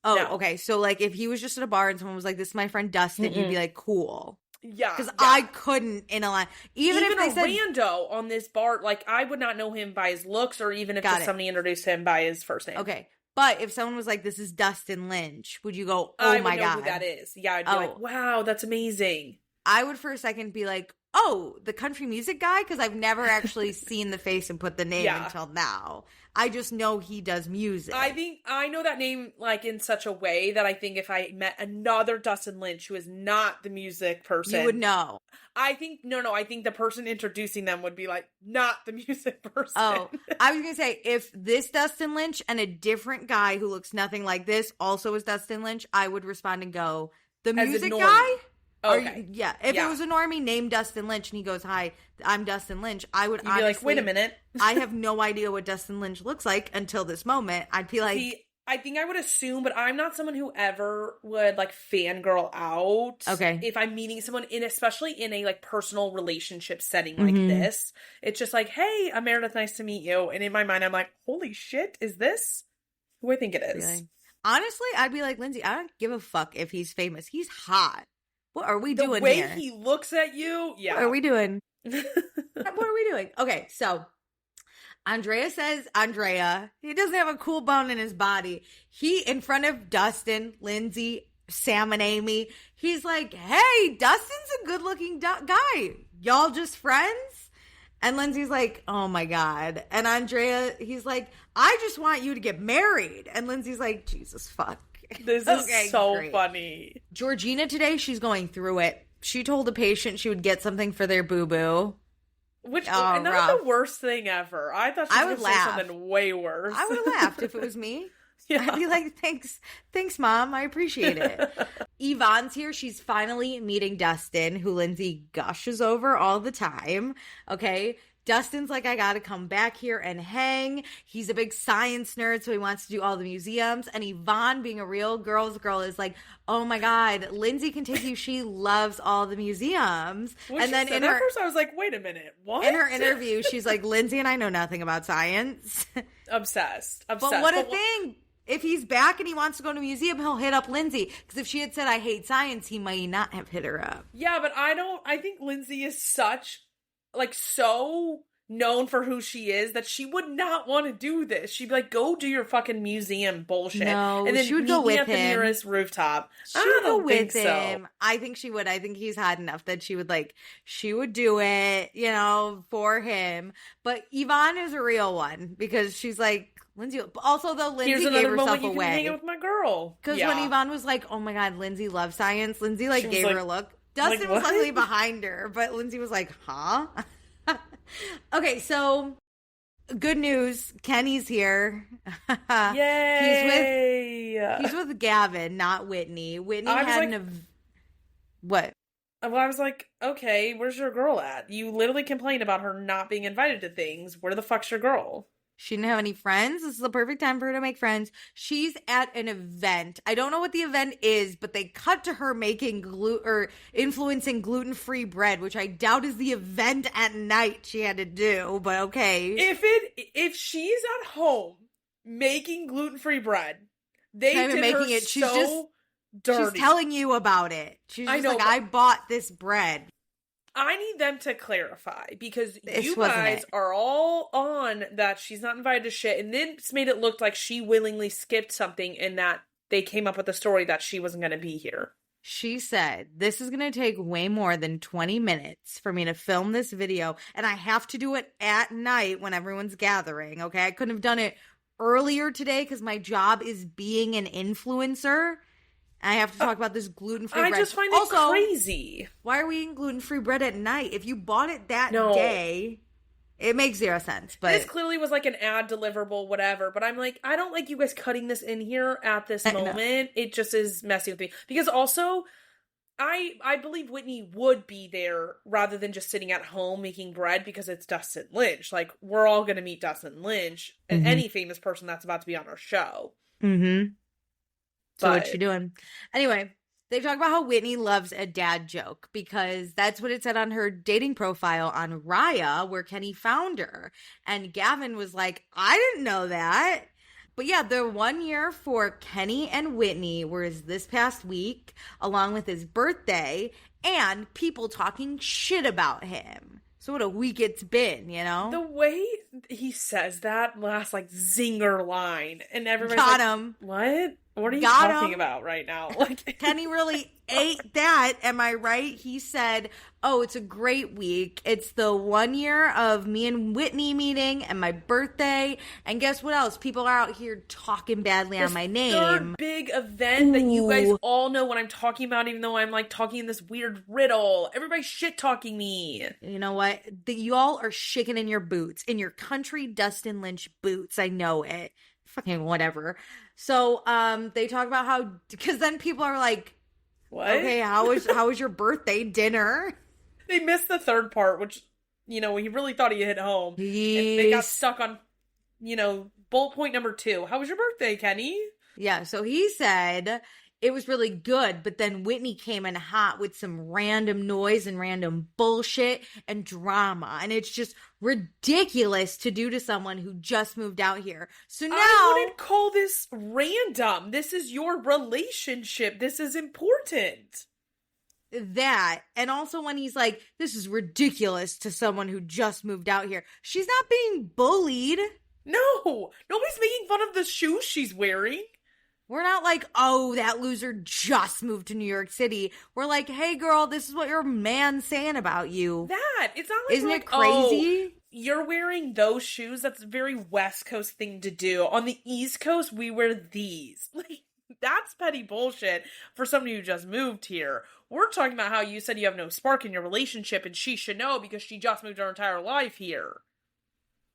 Oh, no. Okay. So, like, if he was just at a bar and someone was like, this is my friend Dustin, you'd be like, cool. Yeah. Because I couldn't in a line. Even if they said rando on this bar, like, I would not know him by his looks or even if just somebody introduced him by his first name. Okay. But if someone was like, this is Dustin Lynch, would you go, I my would know God. who that is. Yeah, I'd be like, wow, that's amazing. I would for a second be like, oh, the country music guy? Because I've never actually seen the face and put the name until now. I just know he does music. I think I know that name like in such a way that I think if I met another Dustin Lynch who is not the music person, you would know. I think I think the person introducing them would be like not the music person. Oh, I was gonna say if this Dustin Lynch and a different guy who looks nothing like this also is Dustin Lynch, I would respond and go, the music guy. Okay. If it was a normie named Dustin Lynch and he goes, hi, I'm Dustin Lynch, I would honestly, be like, wait a minute. I have no idea what Dustin Lynch looks like until this moment. I'd be like... See, I think I would assume, but I'm not someone who ever would like fangirl out. Okay. If I'm meeting someone especially in a like personal relationship setting like this, it's just like, hey, I'm Meredith, nice to meet you. And in my mind, I'm like, holy shit, is this who I think it is? Really? Honestly, I'd be like, Lindsay, I don't give a fuck if he's famous. He's hot. What are we doing here? The way he looks at you, yeah. What are we doing? What are we doing? Okay, so Andrea says, he doesn't have a cool bone in his body. He, in front of Dustin, Lindsay, Sam, and Amy, he's like, hey, Dustin's a good-looking guy. Y'all just friends? And Lindsay's like, oh my God. And Andrea, he's like, I just want you to get married. And Lindsay's like, Jesus fuck. This is so funny. Georgina today, she's going through it. She told a patient she would get something for their boo-boo. Which, not the worst thing ever. I thought she would say something way worse. I would have laughed if it was me. Yeah. I'd be like, thanks, Mom. I appreciate it. Yvonne's here. She's finally meeting Dustin, who Lindsay gushes over all the time. Okay. Dustin's like, I gotta come back here and hang. He's a big science nerd, so he wants to do all the museums. And Yvonne, being a real girl's girl, is like, oh my God, Lindsay can take you. She loves all the museums. And then at first I was like, wait a minute, what? In her interview, she's like, Lindsay and I know nothing about science. Obsessed. But what a thing. If he's back and he wants to go to a museum, he'll hit up Lindsay. Because if she had said, I hate science, he might not have hit her up. Yeah, but I think Lindsay is so known for who she is, that she would not want to do this. She'd be like, go do your fucking museum bullshit. No, and then she would meet go me with at the him. nearest rooftop. She I would go don't think with so. him. I think she would. I think he's had enough that she would do it, for him. But Yvonne is a real one because she's like, Lindsay. Also, though, Lindsay Here's gave another herself moment you away. can hang out with my girl. Because when Yvonne was like, oh my God, Lindsay loves science, Lindsay gave her a look. Dustin was luckily behind her, but Lindsay was like, huh? Okay, so good news. Kenny's here. Yay! He's with Gavin, not Whitney. Whitney had what? Well, I was like, okay, where's your girl at? You literally complained about her not being invited to things. Where the fuck's your girl? She didn't have any friends. This is the perfect time for her to make friends. She's at an event. I don't know what the event is, but they cut to her making influencing gluten-free bread, which I doubt is the event at night she had to do, but okay. If she's at home making gluten-free bread, they did her making it. She's just dirty. She's telling you about it. She's just I bought this bread. I need them to clarify because You guys are all on that she's not invited to shit, and then made it look like she willingly skipped something and that they came up with a story that she wasn't going to be here. She said, this is going to take way more than 20 minutes for me to film this video, and I have to do it at night when everyone's gathering, okay? I couldn't have done it earlier today because my job is being an influencer. I have to talk about this gluten-free bread. I just find it crazy. Why are we eating gluten-free bread at night? If you bought it that day, it makes zero sense. But this clearly was like an ad deliverable, whatever. But I'm like, I don't like you guys cutting this in here at this moment. It just is messing with me. Because also, I believe Whitney would be there rather than just sitting at home making bread because it's Dustin Lynch. Like, we're all going to meet Dustin Lynch, and any famous person that's about to be on our show. Mm-hmm. So what you doing? Anyway, they talk about how Whitney loves a dad joke because that's what it said on her dating profile on Raya, where Kenny found her. And Gavin was like, I didn't know that. But yeah, the 1 year for Kenny and Whitney was this past week, along with his birthday, and people talking shit about him. So what a week it's been, The way he says that last, zinger line, and everybody's got him. What? What are you talking about right now? Kenny really ate that. Am I right? He said, oh, it's a great week. It's the 1 year of me and Whitney meeting and my birthday. And guess what else? People are out here talking badly on my name. Third big event that you guys all know what I'm talking about, even though I'm talking in this weird riddle. Everybody's shit talking me. You know what? You all are shaking in your boots, in your country Dustin Lynch boots. I know it. Fucking whatever. So, they talk about how, because then people are like, what? Okay, how was your birthday dinner? They missed the third part, which, he really thought he hit home. And they got stuck on, bullet point number 2. How was your birthday, Kenny? Yeah, so he said it was really good, but then Whitney came in hot with some random noise and random bullshit and drama. And it's just ridiculous to do to someone who just moved out here. So now I wouldn't call this random. This is your relationship. This is important. That, and also when he's like, this is ridiculous to someone who just moved out here. She's not being bullied. No, nobody's making fun of the shoes she's wearing. We're not like, oh, that loser just moved to New York City. We're like, hey, girl, this is what your man's saying about you. It's not like, isn't it crazy? Oh, you're wearing those shoes. That's a very West Coast thing to do. On the East Coast, we wear these. That's petty bullshit for somebody who just moved here. We're talking about how you said you have no spark in your relationship, and she should know because she just moved her entire life here.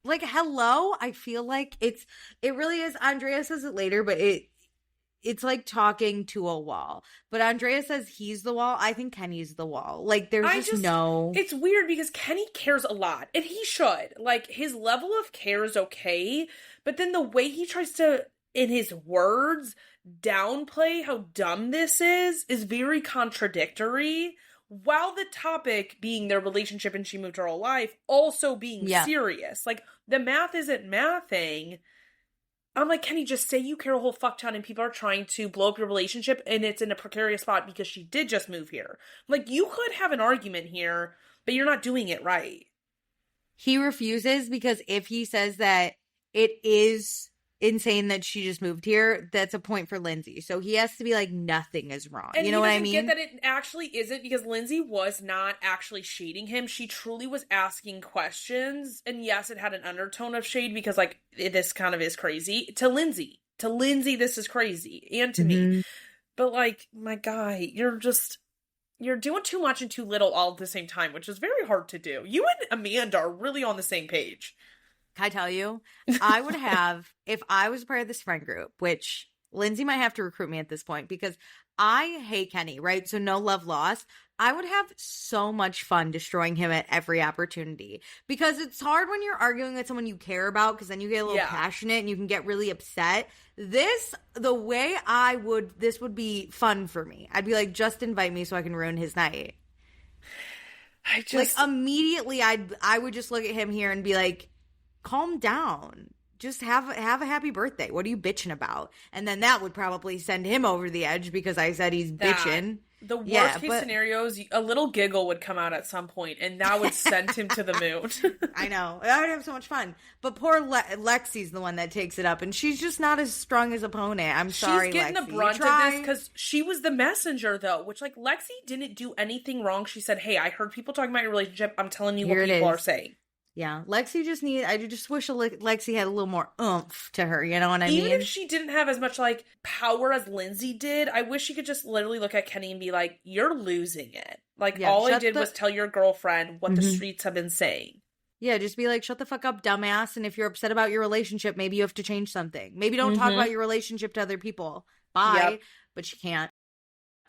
Hello? I feel like it really is. Andrea says it later, but it's like talking to a wall. But Andrea says he's the wall. I think Kenny's the wall. There's just no... It's weird because Kenny cares a lot. And he should. His level of care is okay. But then the way he tries to, in his words, downplay how dumb this is very contradictory. While the topic being their relationship and she moved her whole life, also being serious. The math isn't mathing. I'm like, Kenny, just say you care a whole fuck ton and people are trying to blow up your relationship and it's in a precarious spot because she did just move here. You could have an argument here, but you're not doing it right. He refuses because if he says that it is insane that she just moved here, that's a point for Lindsay. So he has to be like, nothing is wrong. And you know what I mean? Get that it actually isn't, because Lindsay was not actually shading him. She truly was asking questions. And yes, it had an undertone of shade because like, this kind of is crazy. To Lindsay, this is crazy. And to me. But like, my guy, you're doing too much and too little all at the same time, which is very hard to do. You and Amanda are really on the same page. Can I tell you? I would have, if I was part of this friend group, which Lindsay might have to recruit me at this point because I hate Kenny, right? So no love lost. I would have so much fun destroying him at every opportunity because it's hard when you're arguing with someone you care about because then you get a little passionate and you can get really upset. This would be fun for me. I'd be like, just invite me so I can ruin his night. Like immediately I would just look at him here and be like, calm down. Just have a happy birthday. What are you bitching about? And then that would probably send him over the edge because I said he's bitching. The worst case scenarios, a little giggle would come out at some point, and that would send him to the moon. I know. I would have so much fun. But poor Lexi's the one that takes it up, and she's just not as strong as opponent. I'm sorry, Lexi. She's getting the brunt of this because she was the messenger, though, which, like, Lexi didn't do anything wrong. She said, hey, I heard people talking about your relationship. I'm telling you what people are saying. Yeah, Lexi I just wish Lexi had a little more oomph to her, you know what I mean? Even if she didn't have as much, like, power as Lindsay did, I wish she could just literally look at Kenny and be like, you're losing it. Like, all I did was tell your girlfriend what the streets have been saying. Yeah, just be like, shut the fuck up, dumbass, and if you're upset about your relationship, maybe you have to change something. Maybe don't talk about your relationship to other people. Bye. Yep. But she can't.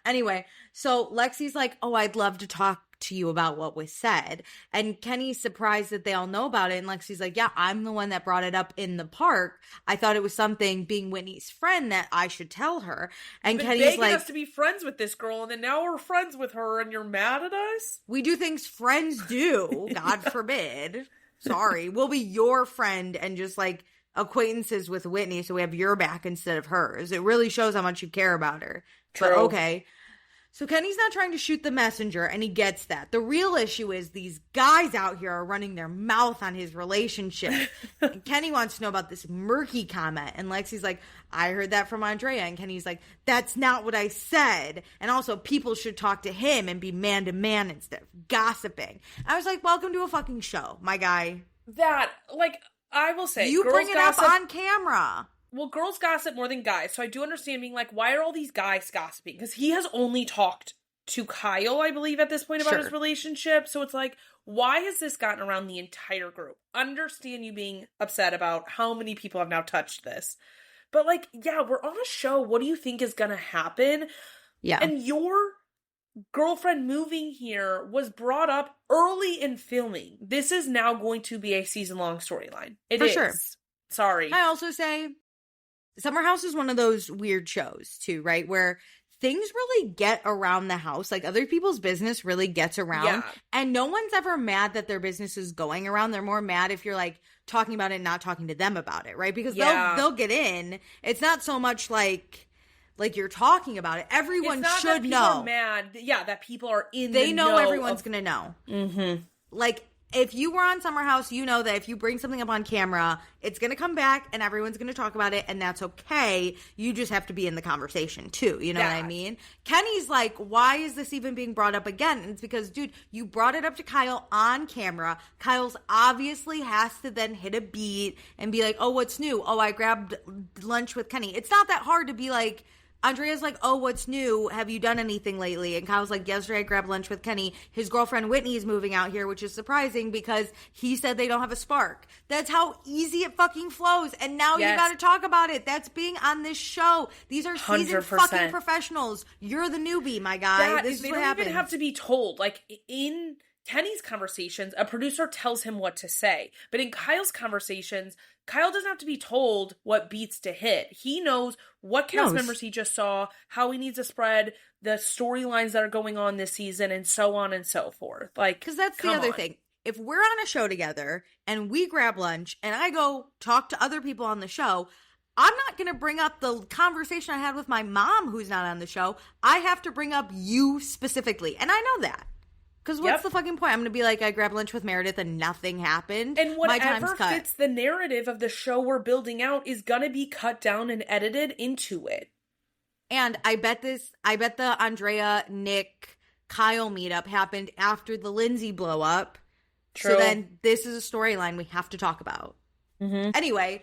Anyway, so Lexi's like, oh, I'd love to talk to you about what was said. And Kenny's surprised that they all know about it. And Lexi's like, yeah, I'm the one that brought it up in the park. I thought it was something, being Whitney's friend, that I should tell her. And Kenny's like, us to be friends with this girl, and then now we're friends with her, and you're mad at us? We do things friends do. God forbid. Sorry. We'll be your friend and just like acquaintances with Whitney, so we have your back instead of hers. It really shows how much you care about her. True. But okay. So Kenny's not trying to shoot the messenger, and he gets that. The real issue is these guys out here are running their mouth on his relationship. And Kenny wants to know about this murky comment. And Lexi's like, I heard that from Andrea. And Kenny's like, that's not what I said. And also, people should talk to him and be man to man instead of gossiping. I was like, welcome to a fucking show, my guy. That, like, I will say, you bring it up on camera. Well, girls gossip more than guys, so I do understand being like, why are all these guys gossiping? Because he has only talked to Kyle, I believe, at this point about his relationship. So it's like, why has this gotten around the entire group? Understand you being upset about how many people have now touched this. But like, yeah, we're on a show. What do you think is going to happen? Yeah. And your girlfriend moving here was brought up early in filming. This is now going to be a season-long storyline. It is. For sure. Sorry. I also say, Summer House is one of those weird shows, too, right? Where things really get around the house. Like, other people's business really gets around. Yeah. And no one's ever mad that their business is going around. They're more mad if you're, like, talking about it and not talking to them about it, right? Because they'll get in. It's not so much like you're talking about it. Everyone should know. Are mad. Yeah, that people are in They know everyone's going to know. Mm-hmm. Like, if you were on Summer House, you know that if you bring something up on camera, it's going to come back and everyone's going to talk about it, and that's okay. You just have to be in the conversation too. You know what I mean? Kenny's like, why is this even being brought up again? And it's because, dude, you brought it up to Kyle on camera. Kyle's obviously has to then hit a beat and be like, oh, what's new? Oh, I grabbed lunch with Kenny. It's not that hard to be like, Andrea's like, oh, what's new? Have you done anything lately? And Kyle's like, yesterday I grabbed lunch with Kenny. His girlfriend Whitney is moving out here, which is surprising because he said they don't have a spark. That's how easy it fucking flows. And now you got to talk about it. That's being on this show. These are seasoned fucking professionals. You're the newbie, my guy. This is what happens. They don't even have to be told. Like, in Kenny's conversations, a producer tells him what to say. But in Kyle's conversations, Kyle doesn't have to be told what beats to hit. He knows what cast members he just saw, how he needs to spread the storylines that are going on this season, and so on and so forth. Like, because that's the other thing. If we're on a show together and we grab lunch and I go talk to other people on the show, I'm not going to bring up the conversation I had with my mom who's not on the show. I have to bring up you specifically. And I know that. Because what's the fucking point? I'm going to be like, I grabbed lunch with Meredith and nothing happened. And My time's whatever cut. fits the narrative of the show we're building out is going to be cut down and edited into it. And I bet the Andrea, Nick, Kyle meetup happened after the Lindsay blow up. True. So then this is a storyline we have to talk about. Mm-hmm. Anyway,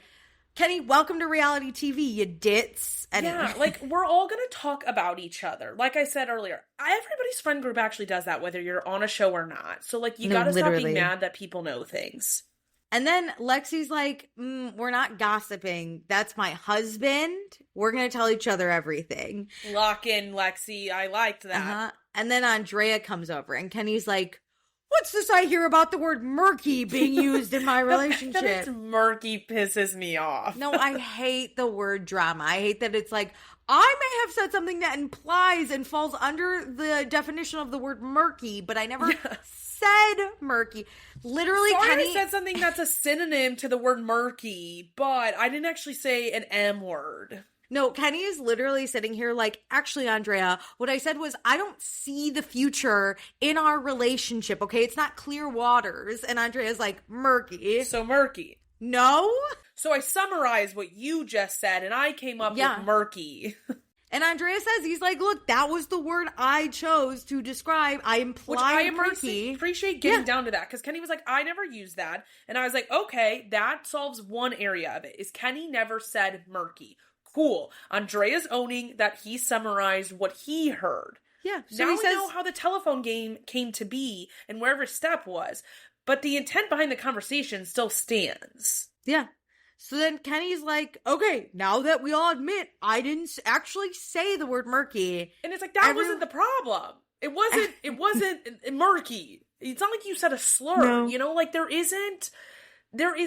Kenny, welcome to reality TV, you ditz. Anyway. Yeah, like, we're all going to talk about each other. Like I said earlier, everybody's friend group actually does that, whether you're on a show or not. So, like, you got to stop being mad that people know things. And then Lexi's like, we're not gossiping. That's my husband. We're going to tell each other everything. Lock in, Lexi. I liked that. Uh-huh. And then Andrea comes over and Kenny's like, what's this I hear about the word murky being used in my relationship? That it's murky pisses me off. No, I hate the word drama. I hate that it's like, I may have said something that implies and falls under the definition of the word murky, but I never said murky. Literally, Sorry, Kenny I said something that's a synonym to the word murky, but I didn't actually say an M word. No, Kenny is literally sitting here like, actually, Andrea, what I said was, I don't see the future in our relationship, okay? It's not clear waters. And Andrea's like, murky. So murky. No? So I summarized what you just said, and I came up with murky. And Andrea says, he's like, look, that was the word I chose to describe. I implied murky. I appreciate getting down to that, because Kenny was like, I never used that. And I was like, okay, that solves one area of it, is Kenny never said murky. Cool. Andrea's owning that he summarized what he heard. Yeah. So now we know how the telephone game came to be and where every step was. But the intent behind the conversation still stands. Yeah. So then Kenny's like, okay, now that we all admit I didn't actually say the word murky. And it's like, that wasn't the problem. It wasn't murky. It's not like you said a slur, No. you know? Like, there is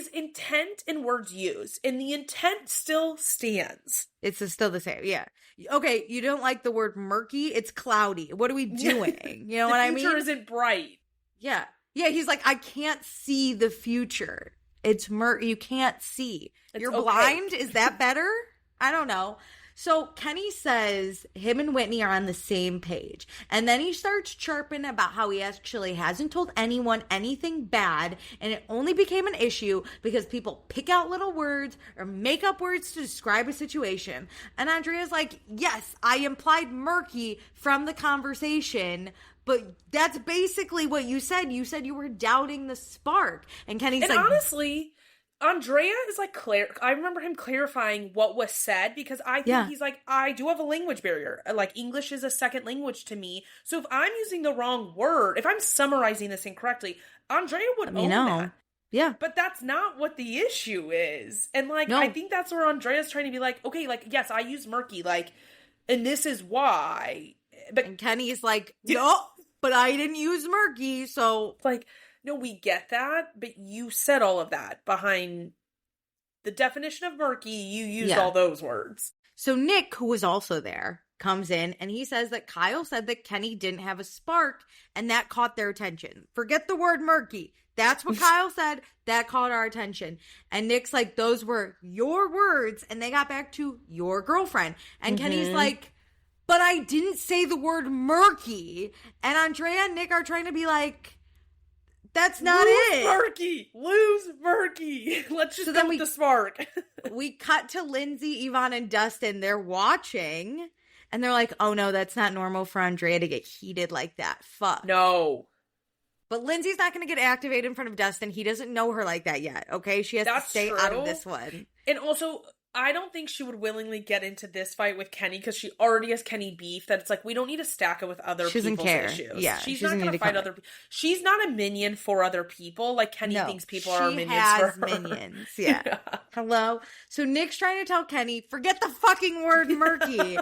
intent in words used, and the intent still stands. It's still the same, yeah. Okay, you don't like the word murky? It's cloudy. What are we doing? You know what I mean? The future isn't bright. Yeah. Yeah, he's like, I can't see the future. It's you can't see. You're blind? Is that better? I don't know. So Kenny says him and Whitney are on the same page. And then he starts chirping about how he actually hasn't told anyone anything bad. And it only became an issue because people pick out little words or make up words to describe a situation. And Andrea's like, yes, I implied murky from the conversation. But that's basically what you said. You said you were doubting the spark. And Kenny's like, honestly, Andrea is like, I remember him clarifying what was said, because I think he's like, I do have a language barrier. Like, English is a second language to me. So if I'm using the wrong word, if I'm summarizing this incorrectly, Andrea would own that. Yeah. But that's not what the issue is. And like, I think that's where Andrea's trying to be like, okay, like, yes, I use murky, like, and this is why. But and Kenny's like, no, but I didn't use murky, so like, no, we get that, but you said all of that behind the definition of murky. You used all those words. So Nick, who was also there, comes in and he says that Kyle said that Kenny didn't have a spark and that caught their attention. Forget the word murky. That's what Kyle said. That caught our attention. And Nick's like, those were your words. And they got back to your girlfriend. And Kenny's like, but I didn't say the word murky. And Andrea and Nick are trying to be like, that's not it. Lose murky. Let's just go with the spark. We cut to Lindsay, Yvonne, and Dustin. They're watching. And they're like, oh no, that's not normal for Andrea to get heated like that. Fuck. No. But Lindsay's not going to get activated in front of Dustin. He doesn't know her like that yet, okay? She has to stay out of this one. And also, I don't think she would willingly get into this fight with Kenny, because she already has Kenny beef that it's like, we don't need to stack it with other people's issues. Yeah, she's not going to fight other people. She's not a minion for other people. Like, Kenny thinks people are minions for her. Minions. Yeah. Hello? So Nick's trying to tell Kenny, forget the fucking word murky.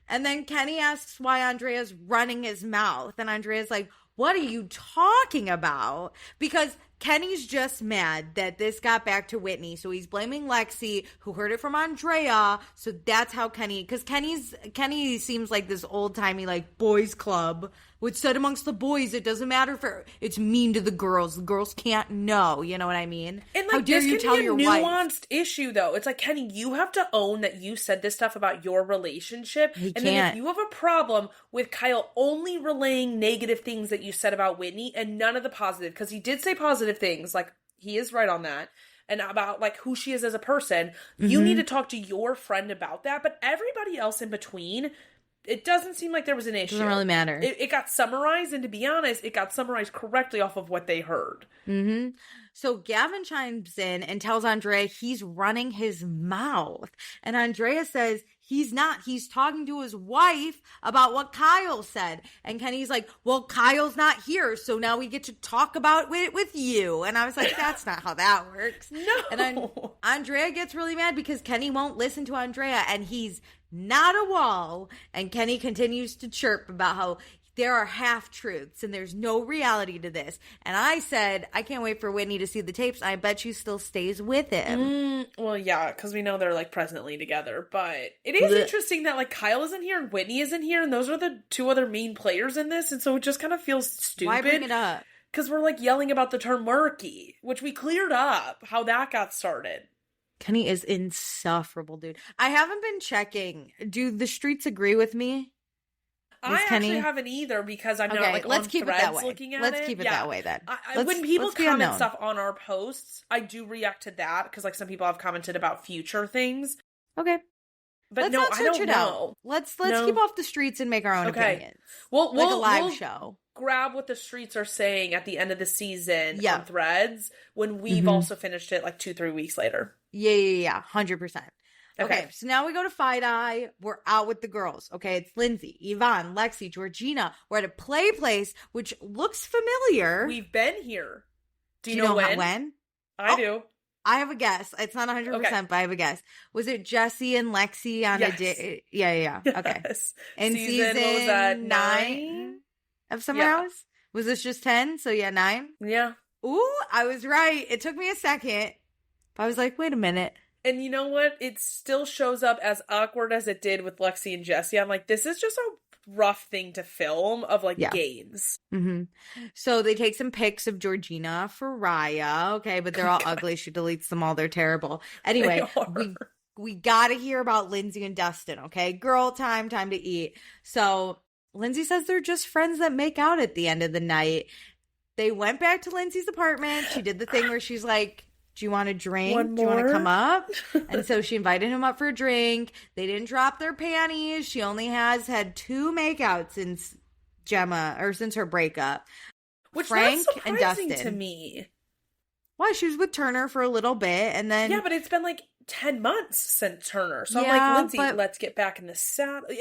And then Kenny asks why Andrea's running his mouth. And Andrea's like, what are you talking about? Because Kenny's just mad that this got back to Whitney, so he's blaming Lexi, who heard it from Andrea. So that's how because Kenny seems like this old-timey, like, boys club. What's said amongst the boys, it doesn't matter if it's mean to the girls. The girls can't know, you know what I mean? And, like, how dare this you can tell be a your nuanced wife? issue, though. It's like, Kenny, you have to own that you said this stuff about your relationship. He and can't. then if you have a problem with Kyle only relaying negative things that you said about Whitney and none of the positive, because he did say positive things, like, he is right on that, and about, like, who she is as a person, you need to talk to your friend about that. But everybody else in between, it doesn't seem like there was an issue. Doesn't really matter. It got summarized, and to be honest, it got summarized correctly off of what they heard. Mm-hmm. So Gavin chimes in and tells Andrea he's running his mouth. And Andrea says he's not. He's talking to his wife about what Kyle said. And Kenny's like, well, Kyle's not here, so now we get to talk about it with you. And I was like, that's not how that works. No. And then Andrea gets really mad because Kenny won't listen to Andrea, and he's not a wall. And Kenny continues to chirp about how there are half-truths and there's no reality to this. And I said, I can't wait for Whitney to see the tapes. I bet she still stays with him. Well, yeah, because we know they're, like, presently together. But it is interesting that, like, Kyle isn't here and Whitney isn't here, and those are the two other main players in this. And so it just kind of feels stupid. Why bring it up? Because we're, like, yelling about the term murky, which we cleared up how that got started. Kenny is insufferable, dude. I haven't been checking. Do the streets agree with me? I actually haven't either because I'm not, like, let's on keep Threads it that way. looking at Let's it. keep it that way then. When people let's be comment unknown. stuff on our posts, I do react to that because, like, some people have commented about future things. Okay. But let's no, not I search don't it know. out. Let's keep off the streets and make our own opinions. We'll a live show. Grab what the streets are saying at the end of the season on Threads when we've also finished it, like, 2-3 weeks later. Yeah. 100%. Okay, so now we go to Fight Eye. We're out with the girls. Okay, it's Lindsay, Yvonne, Lexi, Georgina. We're at a play place, which looks familiar. We've been here. Do you know when? I do. I have a guess. It's not 100%, but I have a guess. Was it Jesse and Lexi on a date? Yeah. Okay. Yes. And season what was that, 9 of Summer House? Was this just 10? So 9? Yeah. Ooh, I was right. It took me a second. But I was like, wait a minute. And you know what? It still shows up as awkward as it did with Lexi and Jesse. I'm like, this is just a rough thing to film of, like, games. Mm-hmm. So they take some pics of Georgina for Raya. Okay, but they're all ugly. She deletes them all. They're terrible. Anyway, we got to hear about Lindsay and Dustin. Okay, girl time to eat. So Lindsay says they're just friends that make out at the end of the night. They went back to Lindsay's apartment. She did the thing where she's like, do you want a drink? Do you want to come up? And so she invited him up for a drink. They didn't drop their panties. She only has had 2 makeouts since since her breakup. Which Frank not and surprising Dustin. to me. Why? She was with Turner for a little bit, and then Yeah, but it's been like 10 months since Turner. So I'm Yeah, like, Lindsay, but- let's get back in the saddle. And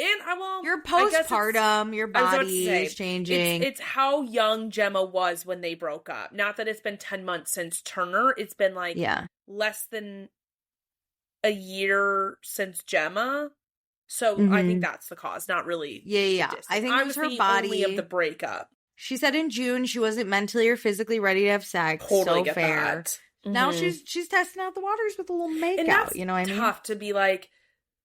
you're I guess postpartum. Your I was about to body say, is changing. It's how young Gemma was when they broke up. Not that it's been 10 months since Turner. It's been like less than a year since Gemma. So I think that's the cause, not really. Yeah. I think it was her body only of the breakup. She said in June she wasn't mentally or physically ready to have sex. Totally so get fair. that. Now Mhm. she's testing out the waters with a little makeout. And that's you know what I mean? tough to be like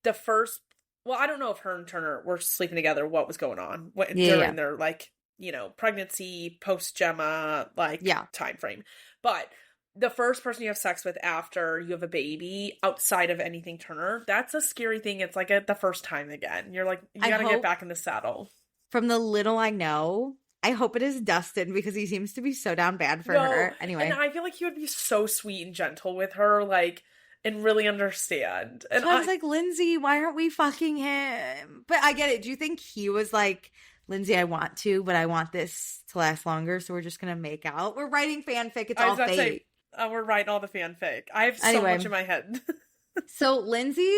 the first. Well, I don't know if her and Turner were sleeping together. What was going on during their, like, you know, pregnancy, post Gemma, like, time frame. But the first person you have sex with after you have a baby outside of anything Turner, that's a scary thing. It's like the first time again. You're like, you gotta get back in the saddle. From the little I know, I hope it is Dustin because he seems to be so down bad for her. Anyway. And I feel like he would be so sweet and gentle with her, like, and really understand. And so I was like, Lindsay, why aren't we fucking him? But I get it. Do you think he was like, Lindsay, I want to, but I want this to last longer, so we're just going to make out? We're writing fanfic. It's all fake. We're writing all the fanfic. I have so much in my head. So Lindsay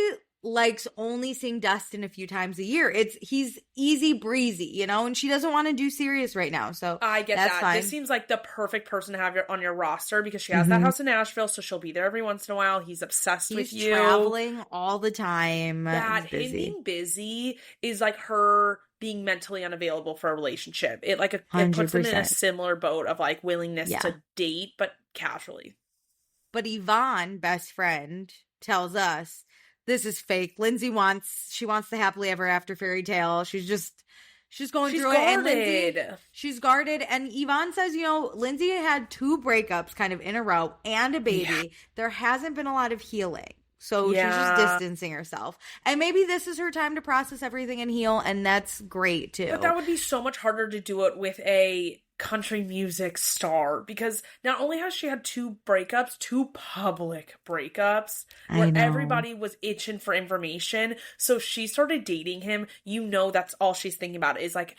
likes only seeing Dustin a few times a year. He's easy breezy, you know, and she doesn't want to do serious right now. So I get that's that. fine. This seems like the perfect person to have on your roster because she has that house in Nashville, so she'll be there every once in a while. He's obsessed with you. He's traveling all the time. That him being busy is like her being mentally unavailable for a relationship. It puts him in a similar boat of like willingness to date, but casually. But Yvonne, best friend, tells us this is fake. Lindsay wants the happily ever after fairy tale. She's going through it. And Lindsay, she's guarded. And Yvonne says, Lindsay had 2 breakups kind of in a row and a baby. Yeah. There hasn't been a lot of healing. So she's just distancing herself. And maybe this is her time to process everything and heal. And that's great too. But that would be so much harder to do it with a country music star, because not only has she had 2 breakups, 2 public breakups, where everybody was itching for information, so she started dating him. That's all she's thinking about is like,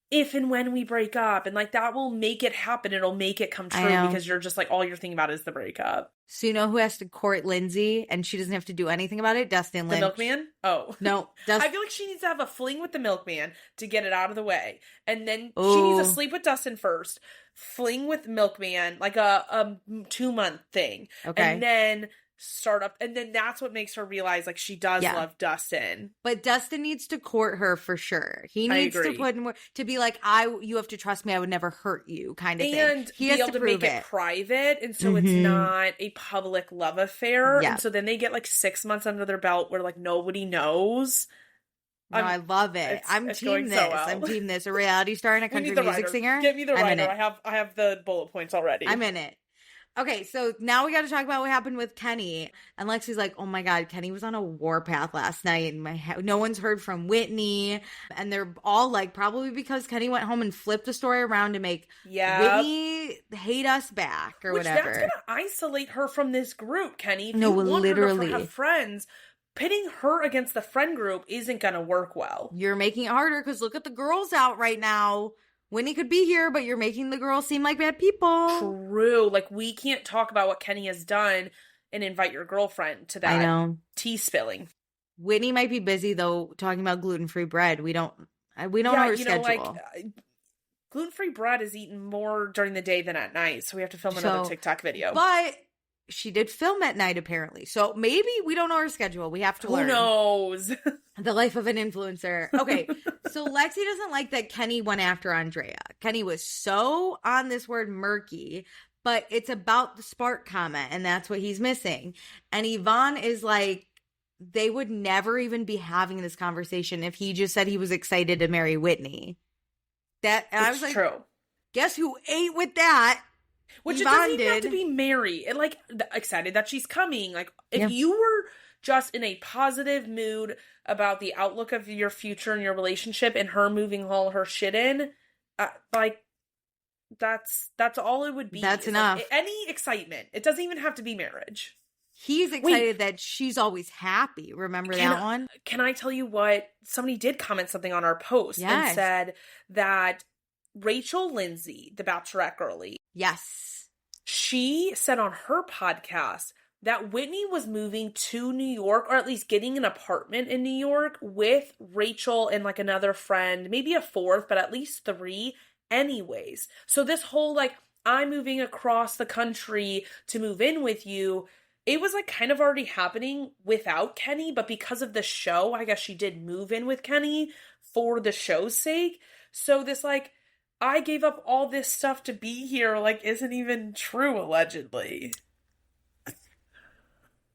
if and when we break up, and like that will make it happen. It'll make it come true, because you're just like, all you're thinking about is the breakup. So who has to court Lindsay and she doesn't have to do anything about it? Dustin Lynch. The milkman? Oh. No. I feel like she needs to have a fling with the milkman to get it out of the way. And then she needs to sleep with Dustin first. Fling with milkman, like a 2-month thing. Okay. And then start up, and then that's what makes her realize like she does love Dustin. But Dustin needs to court her for sure. He needs to put more to be like, you have to trust me, I would never hurt you kind of thing. And he has to make it private, and so it's not a public love affair. And so then they get like 6 months under their belt where like nobody knows. No, I love it. I'm team this. So well. I'm team this. A reality star and a country music singer. Get me the writer. I have the bullet points already. I'm in it. Okay, so now we got to talk about what happened with Kenny. And Lexi's like, oh my God, Kenny was on a warpath last night. And no one's heard from Whitney. And they're all like, probably because Kenny went home and flipped the story around to make Whitney hate us back or whatever. That's going to isolate her from this group, Kenny. If no, you want literally. Her to have friends, pitting her against the friend group isn't going to work well. You're making it harder because look at the girls out right now. Winnie could be here, but you're making the girls seem like bad people. True. Like, we can't talk about what Kenny has done and invite your girlfriend to that tea spilling. Whitney might be busy, though, talking about gluten-free bread. We don't know her schedule. Gluten-free bread is eaten more during the day than at night, so we have to film another TikTok video. But she did film at night, apparently. So maybe we don't know her schedule. We have to learn. Who knows? The life of an influencer. Okay, so Lexi doesn't like that Kenny went after Andrea. Kenny was so on this word murky, but it's about the spark comment, and that's what he's missing. And Yvonne is like, they would never even be having this conversation if he just said he was excited to marry Whitney. I was like, true. Guess who ate with that? Which Yvonne it doesn't even have to be married. And like, excited that she's coming. Like, if you were just in a positive mood about the outlook of your future and your relationship and her moving all her shit in, like, that's all it would be. That's enough. Like, any excitement. It doesn't even have to be marriage. He's excited that she's always happy. Remember that one? Can I tell you what? Somebody did comment something on our post and said that Rachel Lindsay, the Bachelorette girlie. Yes. She said on her podcast that Whitney was moving to New York, or at least getting an apartment in New York with Rachel and like another friend, maybe a fourth, but at least 3 anyways. So this whole like, I'm moving across the country to move in with you, it was like kind of already happening without Kenny, but because of the show, I guess she did move in with Kenny for the show's sake. So this like, I gave up all this stuff to be here, like, isn't even true, allegedly.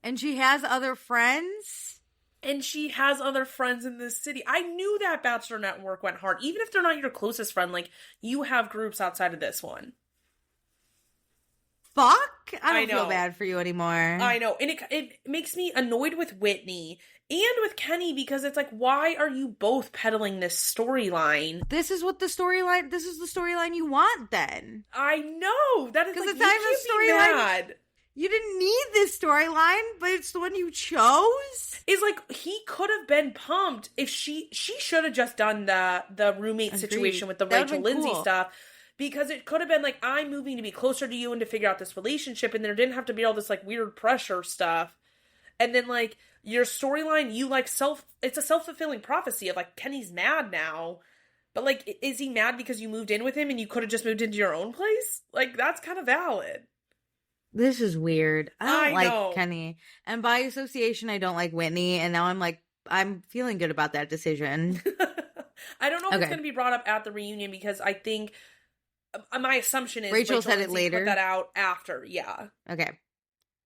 And she has other friends? And she has other friends in this city. I knew that Bachelor Network went hard. Even if they're not your closest friend, like, you have groups outside of this one. Fuck? I don't feel bad for you anymore. I know. And it makes me annoyed with Whitney and with Kenny, because it's like, why are you both peddling this storyline? This is the storyline you want then. I know. That is, because like, it's not even a storyline. You didn't need this storyline, but it's the one you chose. It's like, he could have been pumped if she should have just done the roommate situation with the Rachel Lindsay stuff. Because it could have been like, I'm moving to be closer to you and to figure out this relationship, and there didn't have to be all this like weird pressure stuff. And then like your storyline, you like it's a self-fulfilling prophecy of like, Kenny's mad now. But like, is he mad because you moved in with him and you could have just moved into your own place? Like, that's kind of valid. This is weird. I don't like Kenny. And by association, I don't like Whitney. And now I'm feeling good about that decision. I don't know if it's going to be brought up at the reunion, because I think My assumption is Rachel said it Lindsay later. put that out after, yeah. Okay.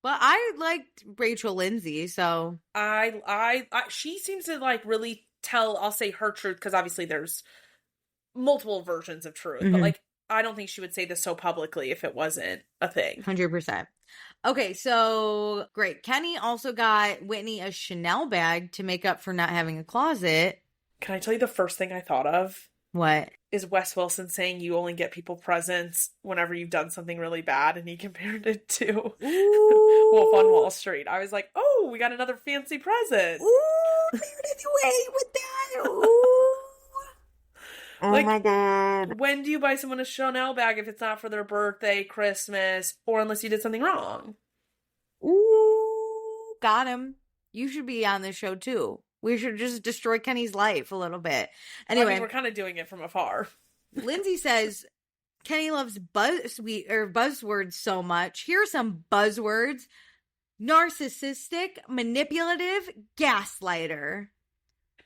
But I liked Rachel Lindsay, so She seems to like really tell, I'll say her truth, because obviously there's multiple versions of truth, but like I don't think she would say this so publicly if it wasn't a thing. 100%. Okay, so great. Kenny also got Whitney a Chanel bag to make up for not having a closet. Can I tell you the first thing I thought of? What? Is Wes Wilson saying you only get people presents whenever you've done something really bad, and he compared it to Wolf on Wall Street. I was like, oh, we got another fancy present. Ooh, Meredith, you ate with that. Ooh. Oh like, my God. When do you buy someone a Chanel bag if it's not for their birthday, Christmas, or unless you did something wrong? Ooh, got him. You should be on this show too. We should just destroy Kenny's life a little bit. Anyway, I mean, we're kind of doing it from afar. Lindsay says Kenny loves buzzwords so much. Here are some buzzwords: narcissistic, manipulative, gaslighter.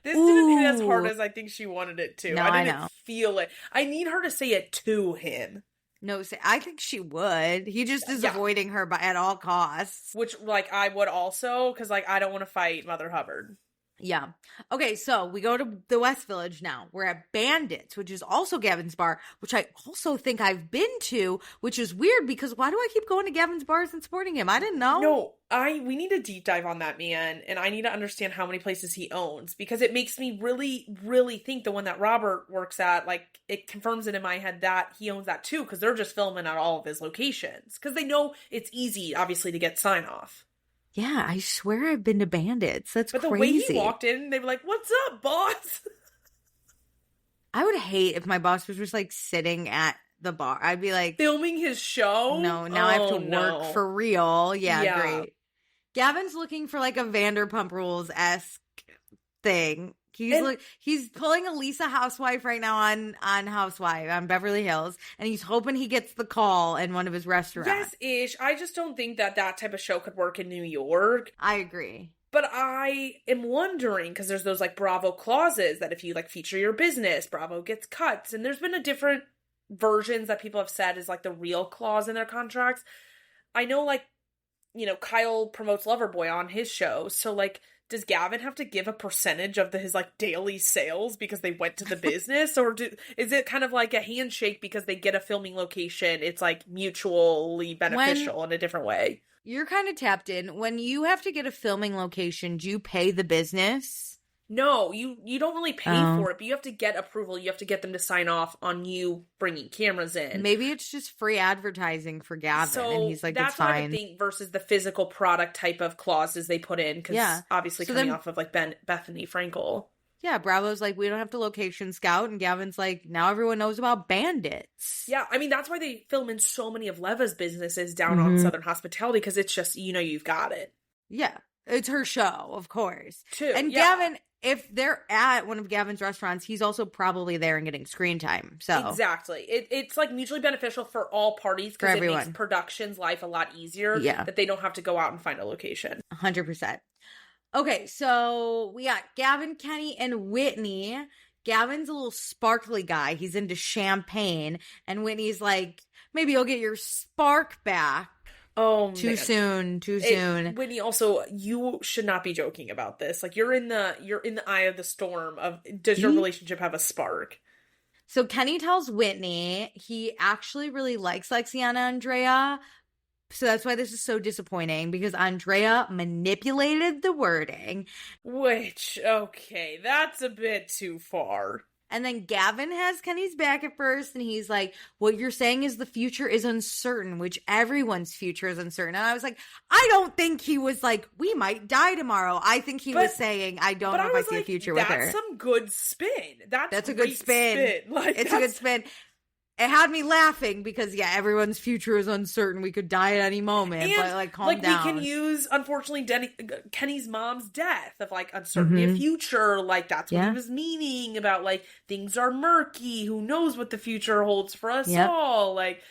This didn't hit as hard as I think she wanted it to. No, I I didn't know. feel it. I need her to say it to him. No, I think she would. He just is avoiding her at all costs. Which, like, I would also, because, like, I don't want to fight Mother Hubbard. Yeah. Okay, so we go to the West Village now. We're at Bandits, which is also Gavin's bar, which I also think I've been to, which is weird because why do I keep going to Gavin's bars and supporting him? I didn't know. No, we need a deep dive on that man, and I need to understand how many places he owns, because it makes me really, really think the one that Robert works at, like, it confirms it in my head that he owns that too, because they're just filming at all of his locations, because they know it's easy, obviously, to get sign-off. Yeah, I swear I've been to Bandits. That's crazy. But the way he walked in, they were like, "What's up, boss?" I would hate if my boss was just like sitting at the bar. I'd be like, filming his show? No, now I have to work for real. Yeah, great. Gavin's looking for like a Vanderpump Rules-esque thing. He's pulling a Lisa Housewife right now on Housewife on Beverly Hills, and he's hoping he gets the call in one of his restaurants. Yes-ish. I just don't think that type of show could work in New York. I agree. But I am wondering, because there's those like Bravo clauses that if you like feature your business, Bravo gets cuts. And there's been a different versions that people have said is like the real clause in their contracts. I know, like, you know, Kyle promotes Loverboy on his show. So like, does Gavin have to give a percentage of his like daily sales because they went to the business? Or is it kind of like a handshake because they get a filming location? It's like mutually beneficial in a different way. You're kind of tapped in. When you have to get a filming location, do you pay the business? No, you don't really pay for it, but you have to get approval. You have to get them to sign off on you bringing cameras in. Maybe it's just free advertising for Gavin, and he's like, that's it's fine. What I would think versus the physical product type of clauses they put in, because obviously coming off of like Bethany Frankel. Yeah, Bravo's like, we don't have to location scout, and Gavin's like, now everyone knows about Bandits. Yeah, I mean, that's why they film in so many of Leva's businesses down on Southern Hospitality, because it's just, you know, you've got it. Yeah, it's her show, of course. Too, and Gavin, if they're at one of Gavin's restaurants, he's also probably there and getting screen time. So exactly. It's like mutually beneficial for all parties, because it makes production's life a lot easier. Yeah. That they don't have to go out and find a location. 100%. Okay, so we got Gavin, Kenny, and Whitney. Gavin's a little sparkly guy. He's into champagne. And Whitney's like, maybe you'll get your spark back. Oh, too soon. Whitney, also, you should not be joking about this. Like, you're in the eye of the storm of, does your relationship have a spark? So Kenny tells Whitney he actually really likes Lexi and Andrea. So that's why this is so disappointing, because Andrea manipulated the wording. Which, okay, that's a bit too far. And then Gavin has Kenny's back at first, and he's like, what you're saying is the future is uncertain, which everyone's future is uncertain. And I was like, I don't think he was like, we might die tomorrow. I think he was saying, I don't know if I see a future with her. That's some good spin. That's a good spin. Like, it's a good spin. It had me laughing because, everyone's future is uncertain. We could die at any moment, but, like, calm down. We can use, unfortunately, Kenny's mom's death of, like, uncertainty of future. Like, that's what he was meaning about, like, things are murky. Who knows what the future holds for us all? Like,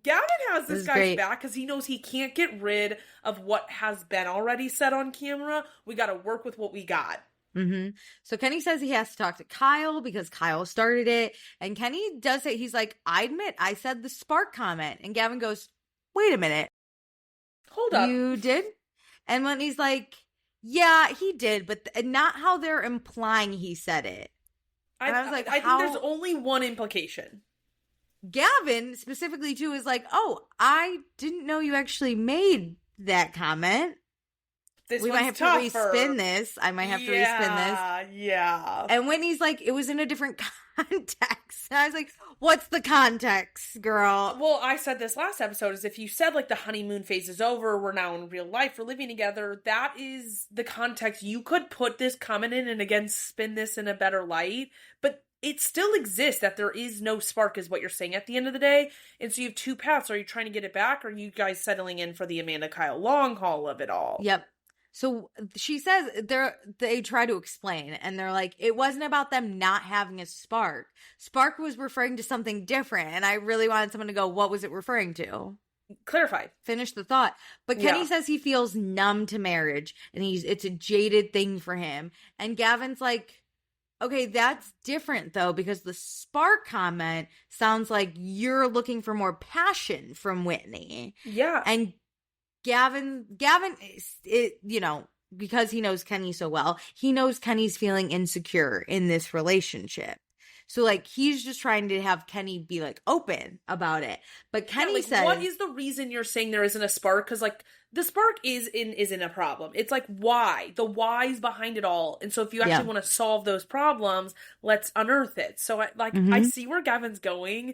Gavin has this guy's back because he knows he can't get rid of what has been already said on camera. We got to work with what we got. Mm-hmm. So Kenny says he has to talk to Kyle because Kyle started it. And Kenny does say, he's like, I admit I said the spark comment. And Gavin goes, wait a minute. Hold up. You did? And when he's like, yeah, he did, but not how they're implying he said it. And I was like, I think there's only one implication. Gavin specifically too is like, oh, I didn't know you actually made that comment. We might have to respin this. I might have to respin this. Yeah. And Whitney's like, it was in a different context. And I was like, what's the context, girl? Well, I said this last episode, is if you said like the honeymoon phase is over, we're now in real life, we're living together, that is the context. You could put this comment in and again spin this in a better light, but it still exists that there is no spark is what you're saying at the end of the day. And so you have two paths. Are you trying to get it back, or are you guys settling in for the Amanda Kyle long haul of it all? Yep. So she says they try to explain, and they're like, it wasn't about them not having a spark. Spark was referring to something different, and I really wanted someone to go, what was it referring to? Clarify. Finish the thought. But Kenny says he feels numb to marriage, and it's a jaded thing for him. And Gavin's like, okay, that's different, though, because the spark comment sounds like you're looking for more passion from Whitney. Yeah. And Gavin, you know, because he knows Kenny so well, he knows Kenny's feeling insecure in this relationship. So, like, he's just trying to have Kenny be, like, open about it. But Kenny says, what is the reason you're saying there isn't a spark? Because, like, the spark isn't a problem. It's, like, why? The why's behind it all. And so if you actually want to solve those problems, let's unearth it. So, I see where Gavin's going.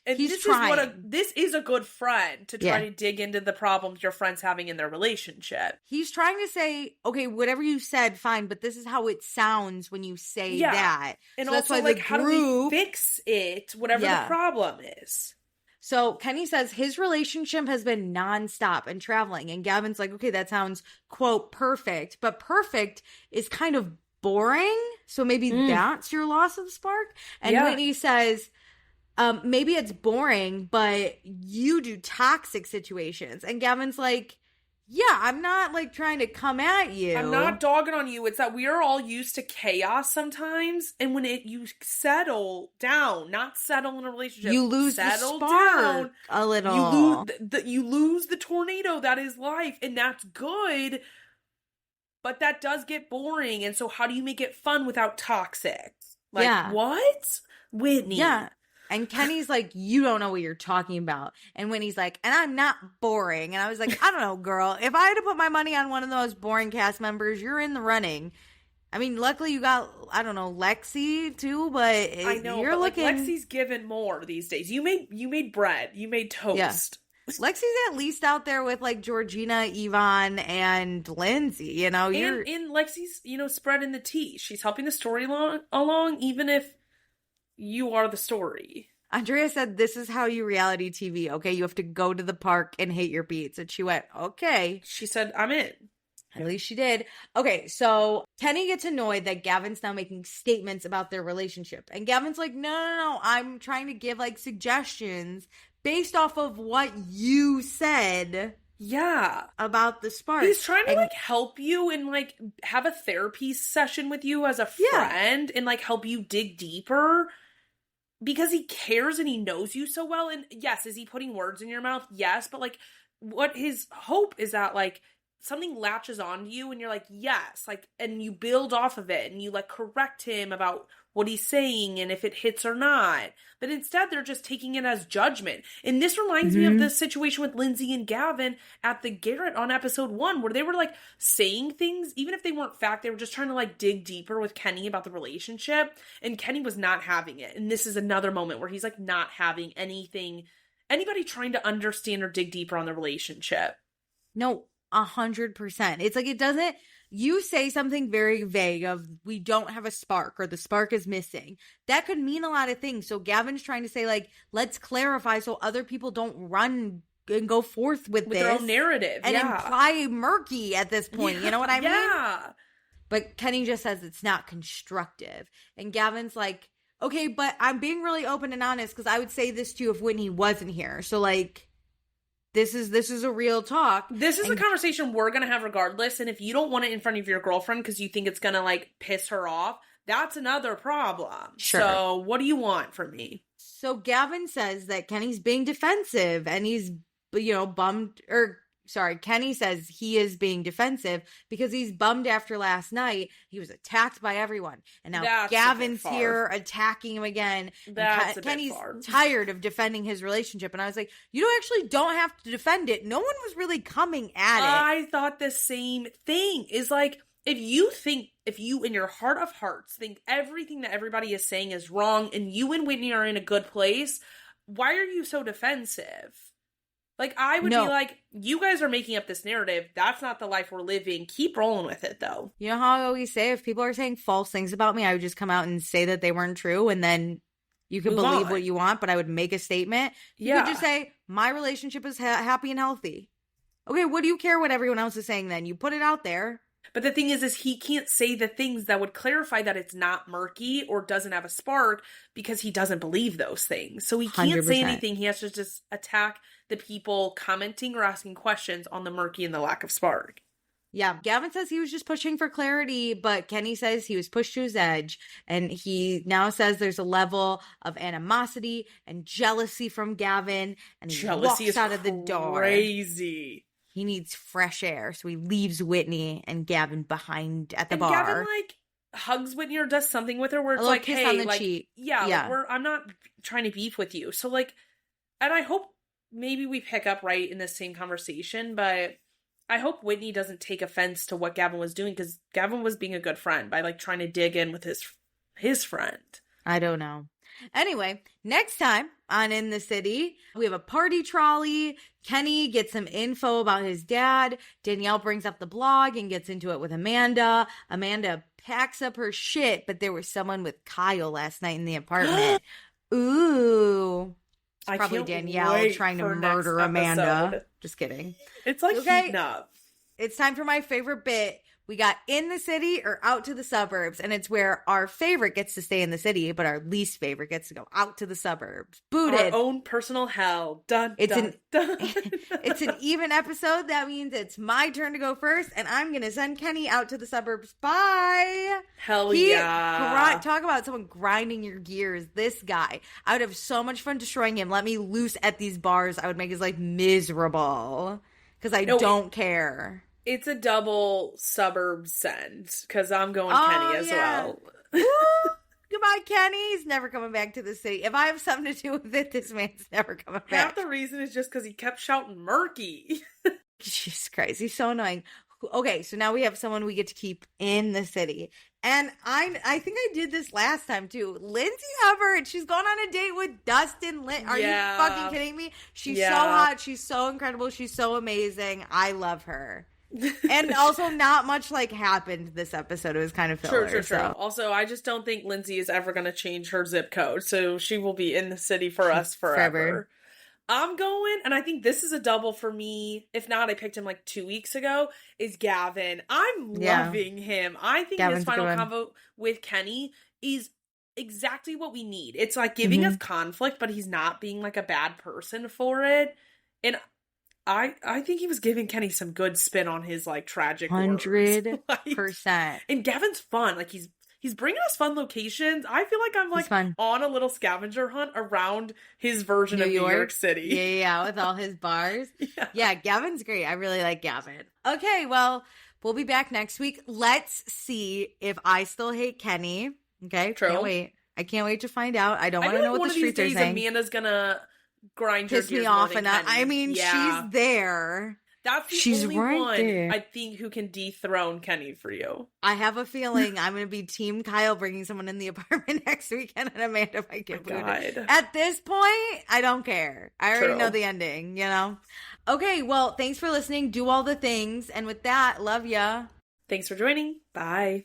And this is a good friend to try to dig into the problems your friend's having in their relationship. He's trying to say, okay, whatever you said, fine, but this is how it sounds when you say that. And so also, that's why like, how do we fix it, whatever the problem is? So Kenny says his relationship has been nonstop and traveling. And Gavin's like, okay, that sounds, quote, perfect. But perfect is kind of boring. So maybe that's your loss of spark. And Whitney says, maybe it's boring, but you do toxic situations. And Gavin's like, yeah, I'm not like trying to come at you. I'm not dogging on you. It's that we are all used to chaos sometimes. And when you settle down, not settle in a relationship, you lose the spark a little. You lose the tornado that is life. And that's good. But that does get boring. And so how do you make it fun without toxic? Like, what? Whitney. Yeah. And Kenny's like, you don't know what you're talking about. And Whitney's like, and I'm not boring. And I was like, I don't know, girl. If I had to put my money on one of those boring cast members, you're in the running. I mean, luckily you got, I don't know, Lexi too, but I know, you're looking. Like, Lexi's given more these days. You made bread. You made toast. Yeah. Lexi's at least out there with like Georgina, Yvonne, and Lindsay, you know. And Lexi's, spreading the tea. She's helping the story along, even if you are the story. Andrea said, this is how you reality TV, okay? You have to go to the park and hate your beats. And she went, okay. She said, I'm in. At least she did. Okay, so Kenny gets annoyed that Gavin's now making statements about their relationship. And Gavin's like, no. I'm trying to give, like, suggestions based off of what you said. Yeah. About the spark. He's trying to, like, help you and, like, have a therapy session with you as a friend and, like, help you dig deeper. Because he cares and he knows you so well. And yes, is he putting words in your mouth? Yes. But, like, what his hope is that, like, something latches on to you and you're like, yes. Like, and you build off of it and you, like, correct him about what he's saying and if it hits or not. But instead, they're just taking it as judgment. And this reminds me of the situation with Lindsay and Gavin at the Garrett on episode 1, where they were, like, saying things, even if they weren't fact, they were just trying to, like, dig deeper with Kenny about the relationship. And Kenny was not having it. And this is another moment where he's, like, not having anybody trying to understand or dig deeper on the relationship. No, 100%. It's like, it doesn't. You say something very vague of, we don't have a spark or the spark is missing. That could mean a lot of things. So Gavin's trying to say, like, let's clarify so other people don't run and go forth with this. Their own narrative. And imply murky at this point. Yeah, you know what I mean? Yeah. But Kenny just says it's not constructive. And Gavin's like, okay, but I'm being really open and honest because I would say this to you if Whitney wasn't here. So, like, this is a real talk. This is a conversation we're going to have regardless. And if you don't want it in front of your girlfriend because you think it's going to like piss her off, that's another problem. Sure. So what do you want from me? So Gavin says that Kenny's being defensive and he's, bummed, Kenny says he is being defensive because he's bummed after last night. He was attacked by everyone. And now Gavin's here attacking him again. Kenny's tired of defending his relationship. And I was like, you actually don't have to defend it. No one was really coming at it. I thought the same thing. Is like, if you in your heart of hearts think everything that everybody is saying is wrong and you and Whitney are in a good place, why are you so defensive? Like, I would be like, you guys are making up this narrative. That's not the life we're living. Keep rolling with it, though. You know how I always say, if people are saying false things about me, I would just come out and say that they weren't true, and then you can believe what you want, but I would make a statement. You could just say, my relationship is happy and healthy. Okay, what do you care what everyone else is saying then? You put it out there. But the thing is he can't say the things that would clarify that it's not murky or doesn't have a spark because he doesn't believe those things. So he can't 100%. say anything. He has to just attack the people commenting or asking questions on the murky and the lack of spark. Yeah, Gavin says he was just pushing for clarity, but Kenny says he was pushed to his edge. And he now says there's a level of animosity and jealousy from Gavin. And he walks out of the door. Crazy. He needs fresh air, so he leaves Whitney and Gavin behind at the bar. And Gavin, like, hugs Whitney or does something with her where it's like, hey, on the like, cheek. Yeah, like, I'm not trying to beef with you. So, like, and I hope maybe we pick up right in this same conversation, but I hope Whitney doesn't take offense to what Gavin was doing, because Gavin was being a good friend by, like, trying to dig in with his friend. I don't know. Anyway, next time on In the City, we have a party trolley. Kenny gets some info about his dad. Danielle brings up the blog and gets into it with Amanda. Amanda packs up her shit, but there was someone with Kyle last night in the apartment. Ooh. It's probably Danielle trying to murder Amanda. Just kidding. It's like heating up. It's time for my favorite bit. We got In the City or Out to the Suburbs, and it's where our favorite gets to stay in the city, but our least favorite gets to go out to the suburbs. Booted. Our own personal hell. Dun, it's dun, dun. It's an even episode. That means it's my turn to go first, and I'm going to send Kenny out to the suburbs. Bye. Hell yeah. Talk about someone grinding your gears. This guy. I would have so much fun destroying him. Let me loose at these bars. I would make his life miserable because I don't care. It's a double suburb send because I'm going Kenny as well. Goodbye, Kenny. He's never coming back to the city. If I have something to do with it, this man's never coming back. Half the reason is just because he kept shouting murky. Jesus Christ. He's so annoying. Okay, so now we have someone we get to keep in the city. And I think I did this last time too. Lindsay Hubbard, she's going on a date with Dustin Lynch. Are you fucking kidding me? She's so hot. She's so incredible. She's so amazing. I love her. And also not much like happened this episode. It was kind of filler. True. So. Also, I just don't think Lindsay is ever going to change her zip code. So she will be in the city for us forever. I'm going, and I think this is a double for me. If not, I picked him like 2 weeks ago, is Gavin. I'm loving him. I think his final convo with Kenny is exactly what we need. It's like giving us conflict, but he's not being like a bad person for it. And I think he was giving Kenny some good spin on his like tragic 100%. And Gavin's fun. Like he's bringing us fun locations. I feel like I'm like on a little scavenger hunt around his version of New York City. Yeah, with all his bars. Yeah, Gavin's great. I really like Gavin. Okay, well, we'll be back next week. Let's see if I still hate Kenny. Okay, True. Can't wait. I can't wait to find out. I don't want to know what the streets are saying. Amanda's gonna grind piss me off enough. I mean, she's there. That's the only one there. I think who can dethrone Kenny for you. I have a feeling I'm going to be Team Kyle bringing someone in the apartment next weekend, and Amanda might get booted. At this point, I don't care. I already know the ending, you know? Okay, well, thanks for listening. Do all the things. And with that, love ya. Thanks for joining. Bye.